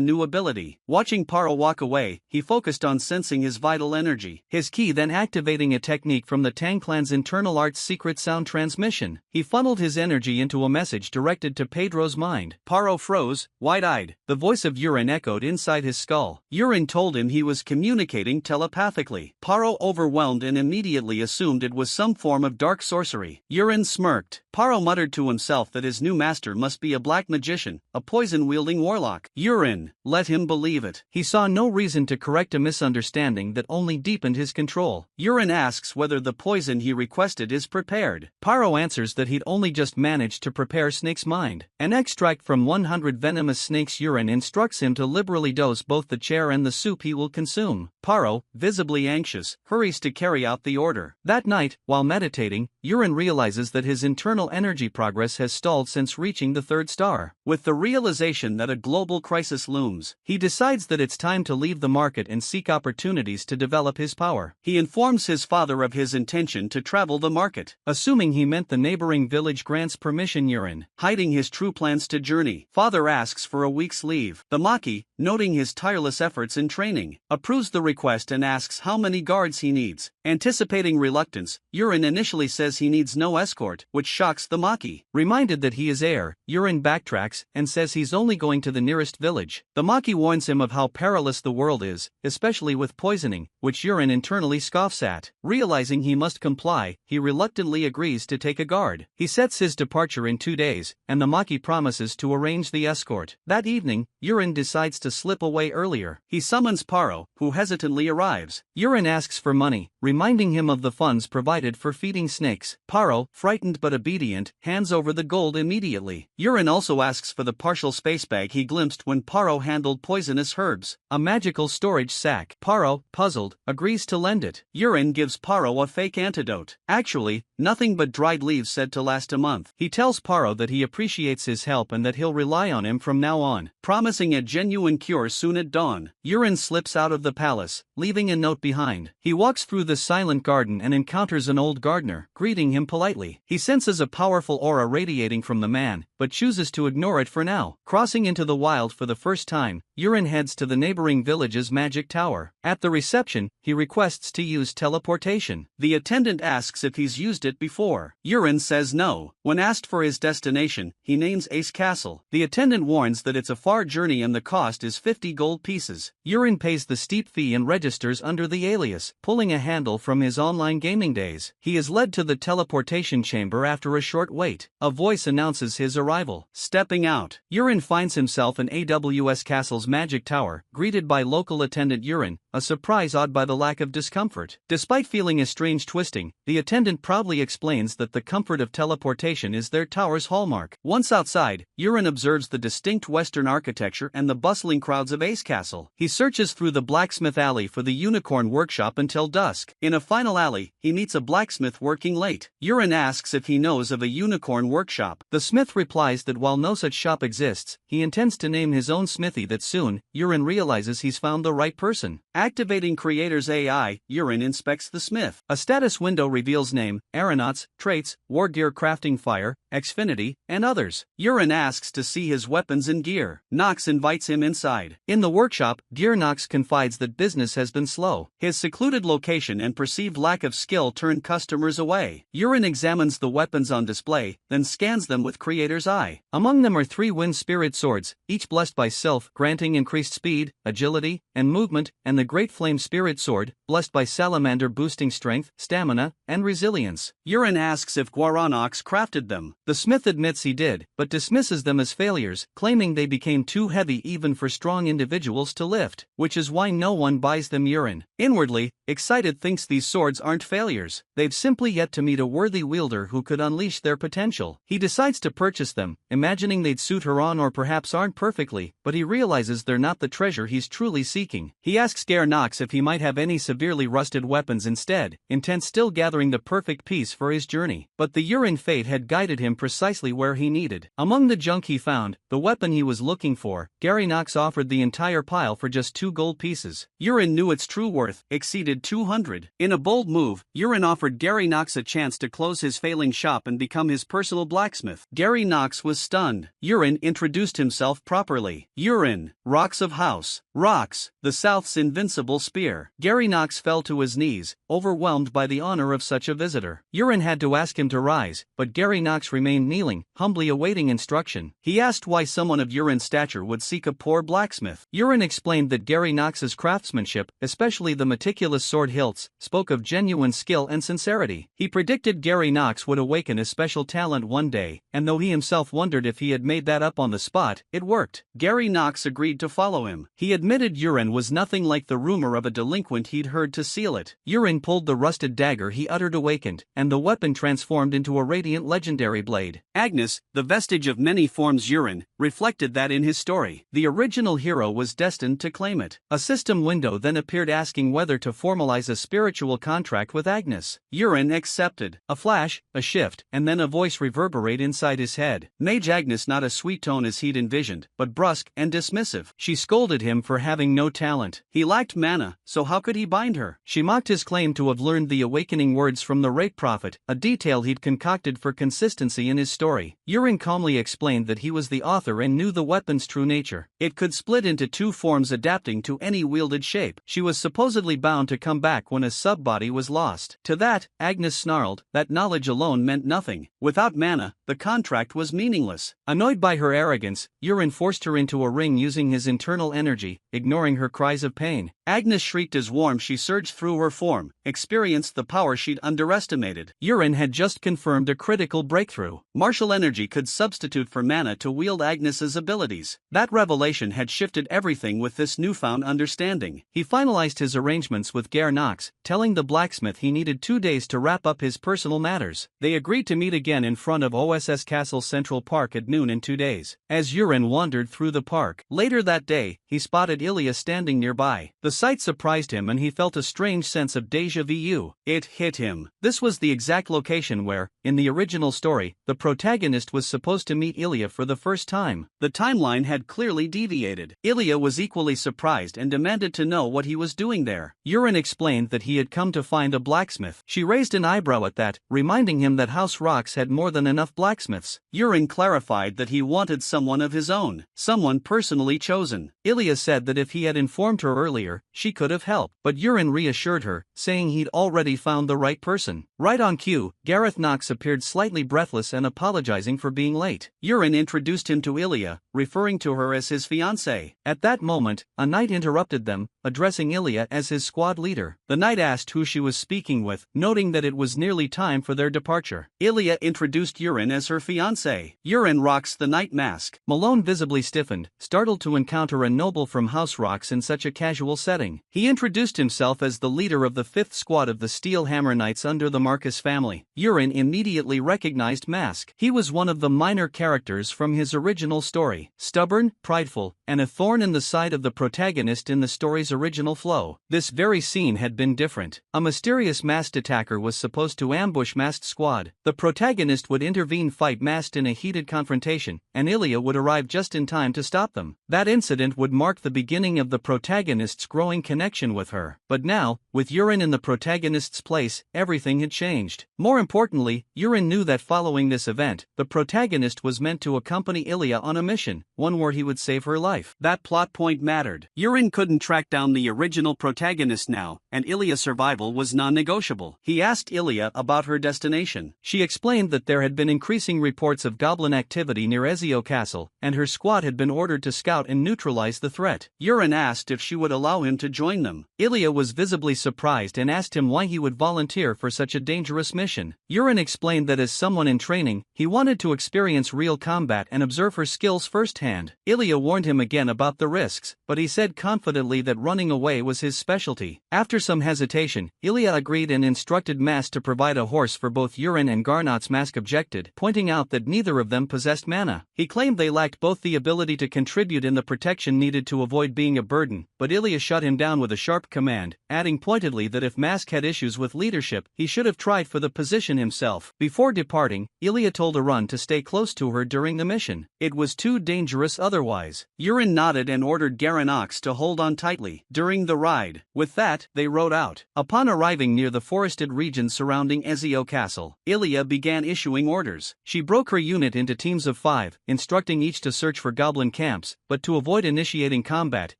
new ability. Watching Paro walk away, he focused on sensing his vital energy. His key then activating a technique from the Tang clan's internal arts secret sound transmission. He funneled his energy into a message directed to Pedro's mind. Paro froze, wide-eyed. The voice of Yurin echoed inside his skull. Yurin told him he was communicating telepathically. Paro, overwhelmed and immediately assumed it was some form of dark sorcery. Yurin smirked. Paro muttered to himself that his new master must be a black magician, a poison-wielding warlock. Yurin let him believe it. He saw no reason to correct a misunderstanding that only deepened his control. Yurin asks whether the poison he requested is prepared. Paro answers that he'd only just managed to prepare Snake's mind. An extract from 100 venomous snakes. Yurin instructs him to liberally dose both the chair and the soup he will consume. Paro, visibly anxious, hurries to carry out the order. That night, while meditating, Yurin realizes that his internal energy progress has stalled since reaching the third star. With the realization that a global crisis looms, he decides that it's time to leave the market and seek opportunities to develop his power. He informs his father of his intention to travel the market. Assuming he meant the neighboring village grants permission. Yurin, hiding his true plans to journey. Father asks for a week's leave. The Maki, noting his tireless efforts in training, approves the request and asks how many guards he needs. Anticipating reluctance, Yurin initially says he needs no escort, which shocks the Maki. Reminded that he is heir, Yurin backtracks and says he's only going to the nearest village. The Maki Monkey warns him of how perilous the world is, especially with poisoning, which Urine internally scoffs at. Realizing he must comply, he reluctantly agrees to take a guard. He sets his departure in 2 days, and the Maki promises to arrange the escort. That evening, Urine decides to slip away earlier. He summons Paro, who hesitantly arrives. Urine asks for money, reminding him of the funds provided for feeding snakes. Paro, frightened but obedient, hands over the gold immediately. Urine also asks for the partial space bag he glimpsed when Paro handled poisonous herbs, a magical storage sack. Paro, puzzled, agrees to lend it. Urine gives Paro a fake antidote. Actually, nothing but dried leaves said to last a month. He tells Paro that he appreciates his help and that he'll rely on him from now on, promising a genuine cure soon at dawn. Urine slips out of the palace, leaving a note behind. He walks through the silent garden and encounters an old gardener, greeting him politely. He senses a powerful aura radiating from the man, but chooses to ignore it for now. Crossing into the wild for the first time, Urine heads to the neighboring village's magic tower. At the reception, he requests to use teleportation. The attendant asks if he's used it before. Urine says no. When asked for his destination, he names Ace Castle. The attendant warns that it's a far journey and the cost is 50 gold pieces. Urine pays the steep fee and registers under the alias, pulling a handle from his online gaming days. He is led to the teleportation chamber after a short wait. A voice announces his arrival. Stepping out, Urine finds himself in AWS Castle's magic tower, greeted by local attendant Urine, a surprise awed by the lack of discomfort. Despite feeling a strange twisting, the attendant proudly explains that the comfort of teleportation is their tower's hallmark. Once outside, Urine observes the distinct Western architecture and the bustling crowds of Ace Castle. He searches through the blacksmith alley for the unicorn workshop until dusk. In a final alley, he meets a blacksmith working late. Urine asks if he knows of a unicorn workshop. The smith replies that while no such shop exists, he intends to name his own smithy that soon. Urine realizes he's found the right person. Activating Creator's AI, Urine inspects the smith. A status window reveals name, aeronauts, traits, war gear, crafting, fire, Xfinity, and others. Urine asks to see his weapons and gear. Nox invites him inside. In the workshop, Gear Nox confides that business has been slow. His secluded location and perceived lack of skill turn customers away. Urine examines the weapons on display, then scans them with Creator's eye. Among them are 3 wind spirit swords, each blessed by Sylph, granting increased speed, agility, and movement, and the Great Flame Spirit Sword, blessed by Salamander, boosting strength, stamina, and resilience. Urine asks if Guaranox crafted them. The smith admits he did, but dismisses them as failures, claiming they became too heavy even for strong individuals to lift, which is why no one buys them. Urine, inwardly excited, thinks these swords aren't failures. They've simply yet to meet a worthy wielder who could unleash their potential. He decides to purchase them, imagining they'd suit her on or perhaps aren't perfectly, but he realizes they're not the treasure he's truly seeking. He asks Gear Nox if he might have any severely rusted weapons instead, intent still gathering the perfect piece for his journey. But the Urine fate had guided him precisely where he needed. Among the junk he found, the weapon he was looking for, Gary Nox offered the entire pile for just 2 gold pieces. Urine knew its true worth exceeded 200. In a bold move, Urine offered Gary Nox a chance to close his failing shop and become his personal blacksmith. Gary Nox was stunned. Urine introduced himself properly. Urine, Rocks of House. Rocks, the South's invincible spear. Gary Nox fell to his knees, overwhelmed by the honor of such a visitor. Urine had to ask him to rise, but Gary Nox remained kneeling, humbly awaiting instruction. He asked why someone of Urine's stature would seek a poor blacksmith. Urine explained that Gary Nox's craftsmanship, especially the meticulous sword hilts, spoke of genuine skill and sincerity. He predicted Gary Nox would awaken a special talent one day, and though he himself wondered if he had made that up on the spot, it worked. Gary Nox agreed to follow him. He admitted Urine was nothing like the rumor of a delinquent he'd heard to seal it. Urine pulled the rusted dagger he uttered awakened, and the weapon transformed into a radiant legendary blade. Agnes, the vestige of many forms Urine, reflected that in his story. The original hero was destined to claim it. A system window then appeared asking whether to formalize a spiritual contract with Agnes. Urine accepted. A flash, a shift, and then a voice reverberate inside his head. Mage Agnes, not a sweet tone as he'd envisioned, but brusque and dismissive. She scolded him for having no talent. He lacked mana, so how could he bind her? She mocked his claim to have learned the awakening words from the rape prophet, a detail he'd concocted for consistency in his story. Urine calmly explained that he was the author and knew the weapon's true nature. It could split into 2 forms adapting to any wielded shape. She was supposedly bound to come back when a subbody was lost. To that, Agnes snarled, that knowledge alone meant nothing. Without mana, the contract was meaningless. Annoyed by her arrogance, Urin forced her into a ring using his internal energy, ignoring her cries of pain. Agnes shrieked as warmth she surged through her form, experienced the power she'd underestimated. Urin had just confirmed a critical breakthrough. Martial energy could substitute for mana to wield Agnes's abilities. That revelation had shifted everything with this newfound understanding. He finalized his arrangements with Gare Knox, telling the blacksmith he needed 2 days to wrap up his personal matters. They agreed to meet again in front of OSS Castle Central Park at noon in 2 days. As Urin wandered through the park, later that day, he spotted Ilya standing nearby. The sight surprised him and he felt a strange sense of déjà vu. It hit him. This was the exact location where, in the original story, the protagonist was supposed to meet Ilya for the first time. The timeline had clearly deviated. Ilya was equally surprised and demanded to know what he was doing there. Urin explained that he had come to find a blacksmith. She raised an eyebrow at that, reminding him that House Rox had more than enough blacksmiths. Urin clarified that he wanted someone of his own, someone personally chosen. Ilya said that if he had informed her earlier, she could have helped, but Urin reassured her, saying he'd already found the right person. Right on cue, Gareth Knox appeared slightly breathless and apologizing for being late. Urin introduced him to Ilya, referring to her as his fiancée. At that moment, a knight interrupted them, addressing Ilya as his squad leader. The knight asked who she was speaking with, noting that it was nearly time for their departure. Ilya introduced Urin as her fiancé. Urin rocks the knight mask. Malone visibly stiffened, startled to encounter a noble from House Rox in such a casual setting. He introduced himself as the leader of the 5th squad of the Steel Hammer Knights under the Marcus family. Urin immediately recognized Mask. He was one of the minor characters from his original story. Stubborn, prideful, and a thorn in the side of the protagonist in the story's original flow. This very scene had been different. A mysterious masked attacker was supposed to ambush Masked squad. The protagonist would intervene, fight Masked in a heated confrontation, and Ilya would arrive just in time to stop them. That incident would mark the beginning of the protagonist's growing connection with her. But now, with Urin in the protagonist's place, everything had changed. More importantly, Urin knew that following this event, the protagonist was meant to accompany Ilya on a mission, one where he would save her life. That plot point mattered. Urin couldn't track down the original protagonist now, and Ilya's survival was non-negotiable. He asked Ilya about her destination. She explained that there had been increasing reports of goblin activity near Ezio Castle, and her squad had been ordered to scout and neutralize the threat. Urin asked if she would allow him to join them. Ilya was visibly surprised and asked him why he would volunteer for such a dangerous mission. Urin explained that as someone in training, he wanted to experience real combat and observe her skills firsthand. Ilya warned him again about the risks, but he said confidently that running away was his specialty. After some hesitation, Ilya agreed and instructed Mask to provide a horse for both Urin and Garnot's. Mask objected, pointing out that neither of them possessed mana. He claimed they lacked both the ability to contribute and the protection needed to avoid being a burden, but Ilya shut him down with a sharp command, adding pointedly that if Mask had issues with leadership, he should have tried for the position himself. Before departing, Ilya told Arun to stay close to her during the mission. It was too dangerous otherwise. Urin nodded and ordered Garanox to hold on tightly during the ride. With that, they rode out. Upon arriving near the forested region surrounding Ezio Castle, Ilya began issuing orders. She broke her unit into teams of 5, instructing each to search for goblin camps, but to avoid initiating combat,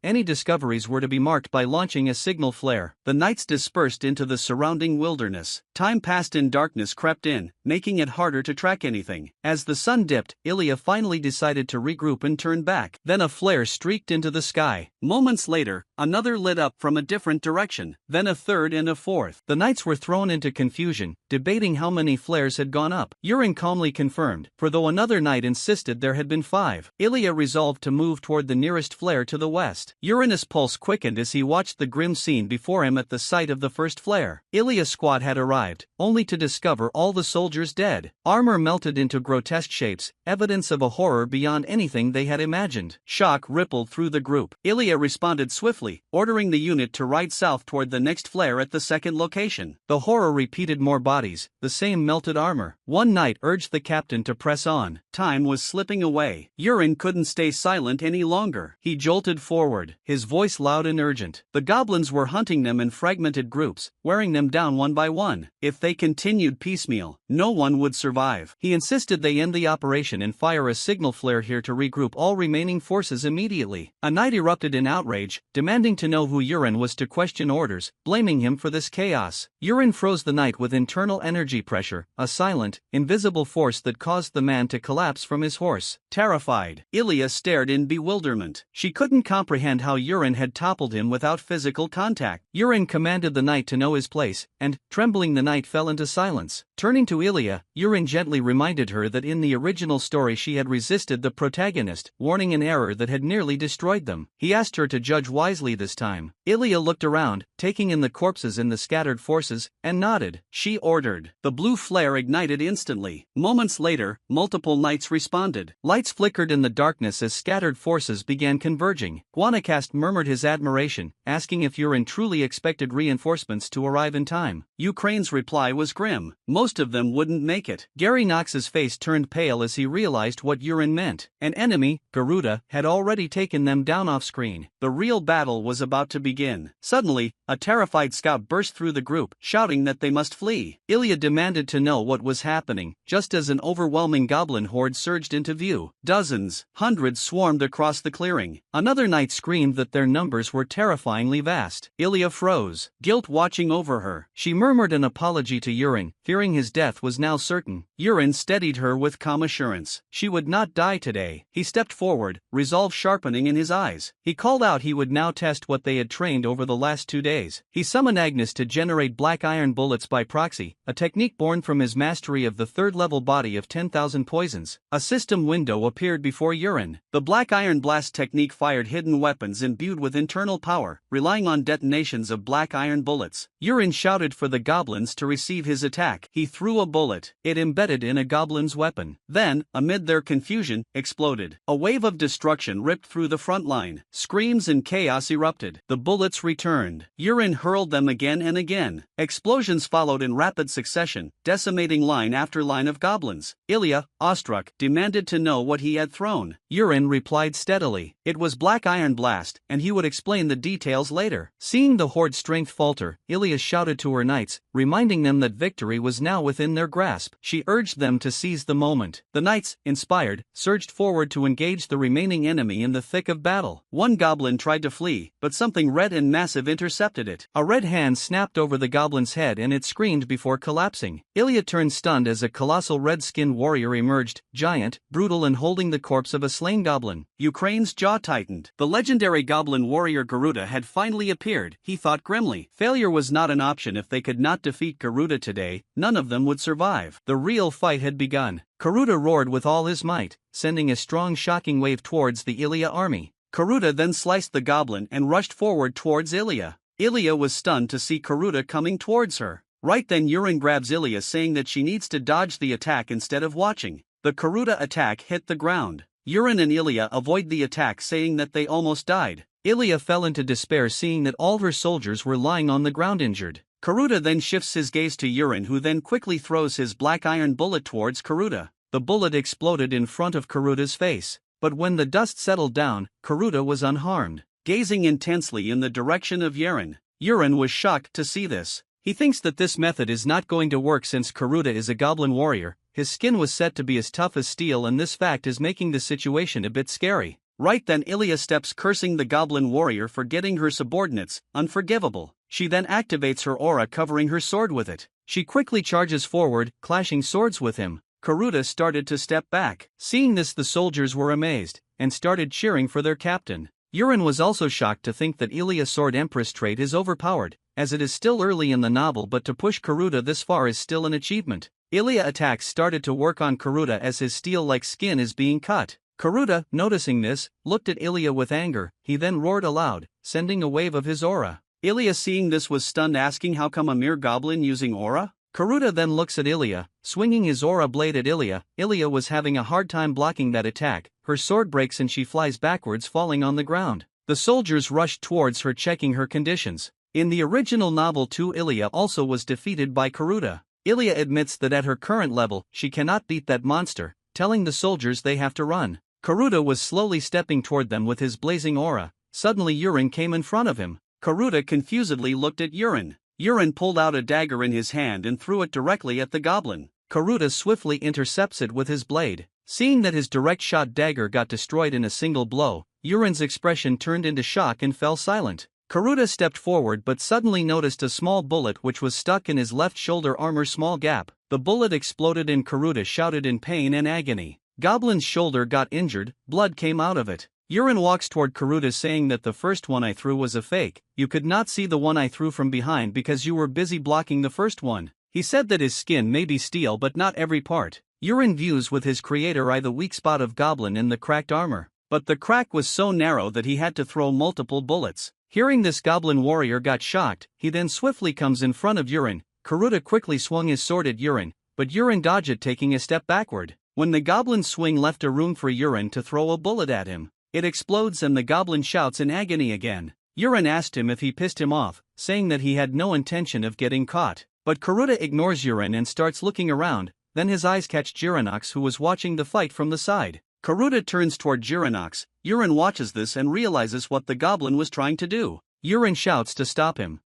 any discoveries were to be marked by launching a signal flare. The knights dispersed into the surrounding wilderness. Time passed and darkness crept in, making it harder to track anything. As the sun dipped, Ilya finally decided to regroup and turn back. Then a flare streaked into the sky. Moments later, another lit up from a different direction, then a third and a fourth. The knights were thrown into confusion, debating how many flares had gone up. Urin calmly confirmed, for though another knight insisted there had been 5, Ilya resolved to move toward the nearest flare to the west. Urinus' pulse quickened as he watched the grim scene before him at the sight of the first flare. Ilya's squad had arrived, only to discover all the soldiers dead. Armor melted into grotesque shapes, evidence of a horror beyond anything they had imagined. Shock rippled through the group. Ilya responded swiftly, ordering the unit to ride south toward the next flare at the second location. The horror repeated: more bodies, the same melted armor. One knight urged the captain to press on. Time was slipping away. Urin couldn't stay silent any longer. He jolted forward, his voice loud and urgent. The goblins were hunting them in fragmented groups, wearing them down one by one. If they continued piecemeal, no one would survive. He insisted they end the operation and fire a signal flare here to regroup all remaining forces forces immediately. A knight erupted in outrage, demanding to know who Yurin was to question orders, blaming him for this chaos. Yurin froze the knight with internal energy pressure, a silent, invisible force that caused the man to collapse from his horse. Terrified, Ilya stared in bewilderment. She couldn't comprehend how Yurin had toppled him without physical contact. Yurin commanded the knight to know his place, and, trembling, the knight fell into silence. Turning to Ilya, Yurin gently reminded her that in the original story she had resisted the protagonist, warning an error that had nearly destroyed them. He asked her to judge wisely this time. Ilya looked around, taking in the corpses in the scattered forces, and nodded. She ordered. The blue flare ignited instantly. Moments later, multiple knights responded. Lights flickered in the darkness as scattered forces began converging. Guanacast murmured his admiration, asking if Yurin truly expected reinforcements to arrive in time. Ukraine's reply was grim. Most of them wouldn't make it. Gary Knox's face turned pale as he realized what Yurin meant. An enemy, Garuda, had already taken them down off-screen. The real battle was about to begin. Suddenly, a terrified scout burst through the group, shouting that they must flee. Ilya demanded to know what was happening, just as an overwhelming goblin horde surged into view. Dozens, hundreds swarmed across the clearing. Another knight screamed that their numbers were terrifyingly vast. Ilya froze, guilt watching over her. She murmured an apology to Yurin, fearing his death was now certain. Yurin steadied her with calm assurance. She would not die today. He stepped forward, resolve sharpening in his eyes. He called out he would now test what they had trained over the last 2 days. He summoned Agnes to generate black iron bullets by proxy, a technique born from his mastery of the third-level body of 10,000 poisons. A system window appeared before Yurin. The black iron blast technique fired hidden weapons imbued with internal power, relying on detonations of black iron bullets. Yurin shouted for the goblins to receive his attack. He threw a bullet. It embedded in a goblin's weapon. Then, amid their confusion, exploded. A wave of destruction ripped through the front line. Screams and chaos erupted. The bullets returned. Yurin hurled them again and again. Explosions followed in rapid succession, decimating line after line of goblins. Ilya, awestruck, demanded to know what he had thrown. Yurin replied steadily. It was black iron blast, and he would explain the details later. Seeing the horde's strength falter, Ilya shouted to her knights, reminding them that victory was now within their grasp. She urged them to seize the moment. The knights, inspired, surged forward to engage the remaining enemy in the thick of battle. One goblin tried to flee, but something red and massive intercepted it. A red hand snapped over the goblin's head and it screamed before collapsing. Ilya turned stunned as a colossal red-skinned warrior emerged, giant, brutal, and holding the corpse of a slain goblin. Ukraine's jaw tightened. The legendary goblin warrior Garuda had finally appeared. He thought grimly. Failure was not an option. If they could not defeat Garuda today, none of them would survive. The real fight had begun. Garuda roared with all his might, sending a strong shocking wave towards the Ilya army. Garuda then sliced the goblin and rushed forward towards Ilya. Ilya was stunned to see Garuda coming towards her. Right then Yurin grabs Ilya, saying that she needs to dodge the attack instead of watching. The Garuda attack hit the ground. Yurin and Ilya avoid the attack, saying that they almost died. Ilya fell into despair seeing that all her soldiers were lying on the ground injured. Garuda then shifts his gaze to Yurin, who then quickly throws his black iron bullet towards Garuda. The bullet exploded in front of Garuda's face. But when the dust settled down, Garuda was unharmed. Gazing intensely in the direction of Yurin, Yurin was shocked to see this. He thinks that this method is not going to work since Garuda is a goblin warrior. His skin was set to be as tough as steel, and this fact is making the situation a bit scary. Right then Ilya steps, cursing the goblin warrior for getting her subordinates, unforgivable. She then activates her aura, covering her sword with it. She quickly charges forward, clashing swords with him. Garuda started to step back. Seeing this, the soldiers were amazed, and started cheering for their captain. Yurin was also shocked to think that Ilya's sword Empress trait is overpowered, as it is still early in the novel, but to push Garuda this far is still an achievement. Ilya attacks started to work on Garuda as his steel-like skin is being cut. Garuda, noticing this, looked at Ilya with anger. He then roared aloud, sending a wave of his aura. Ilya, seeing this, was stunned, asking how come a mere goblin using aura? Garuda then looks at Ilya, swinging his aura blade at Ilya. Ilya was having a hard time blocking that attack. Her sword breaks and she flies backwards, falling on the ground. The soldiers rushed towards her, checking her conditions. In the original novel too, Ilya also was defeated by Garuda. Ilya admits that at her current level, she cannot beat that monster, telling the soldiers they have to run. Garuda was slowly stepping toward them with his blazing aura. Suddenly Yurin came in front of him. Garuda confusedly looked at Yurin. Yurin pulled out a dagger in his hand and threw it directly at the goblin. Garuda swiftly intercepts it with his blade. Seeing that his direct shot dagger got destroyed in a single blow, Yurin's expression turned into shock and fell silent. Karuta stepped forward but suddenly noticed a small bullet which was stuck in his left shoulder armor small gap. The bullet exploded and Karuta shouted in pain and agony. Goblin's shoulder got injured, blood came out of it. Yurin walks toward Karuta saying that the first one I threw was a fake. You could not see the one I threw from behind because you were busy blocking the first one. He said that his skin may be steel but not every part. Yurin views with his creator eye the weak spot of Goblin in the cracked armor. But the crack was so narrow that he had to throw multiple bullets. Hearing this, Goblin warrior got shocked. He then swiftly comes in front of Yurin. Karuta quickly swung his sword at Yurin, but Yurin dodged it, taking a step backward. When the Goblin's swing left a room for Yurin to throw a bullet at him, it explodes and the Goblin shouts in agony again. Yurin asked him if he pissed him off, saying that he had no intention of getting caught. But Karuta ignores Yurin and starts looking around. Then his eyes catch Jiranox, who was watching the fight from the side. Karuta turns toward Jiranox. Yurin watches this and realizes what the Goblin was trying to do. Yurin shouts to stop him,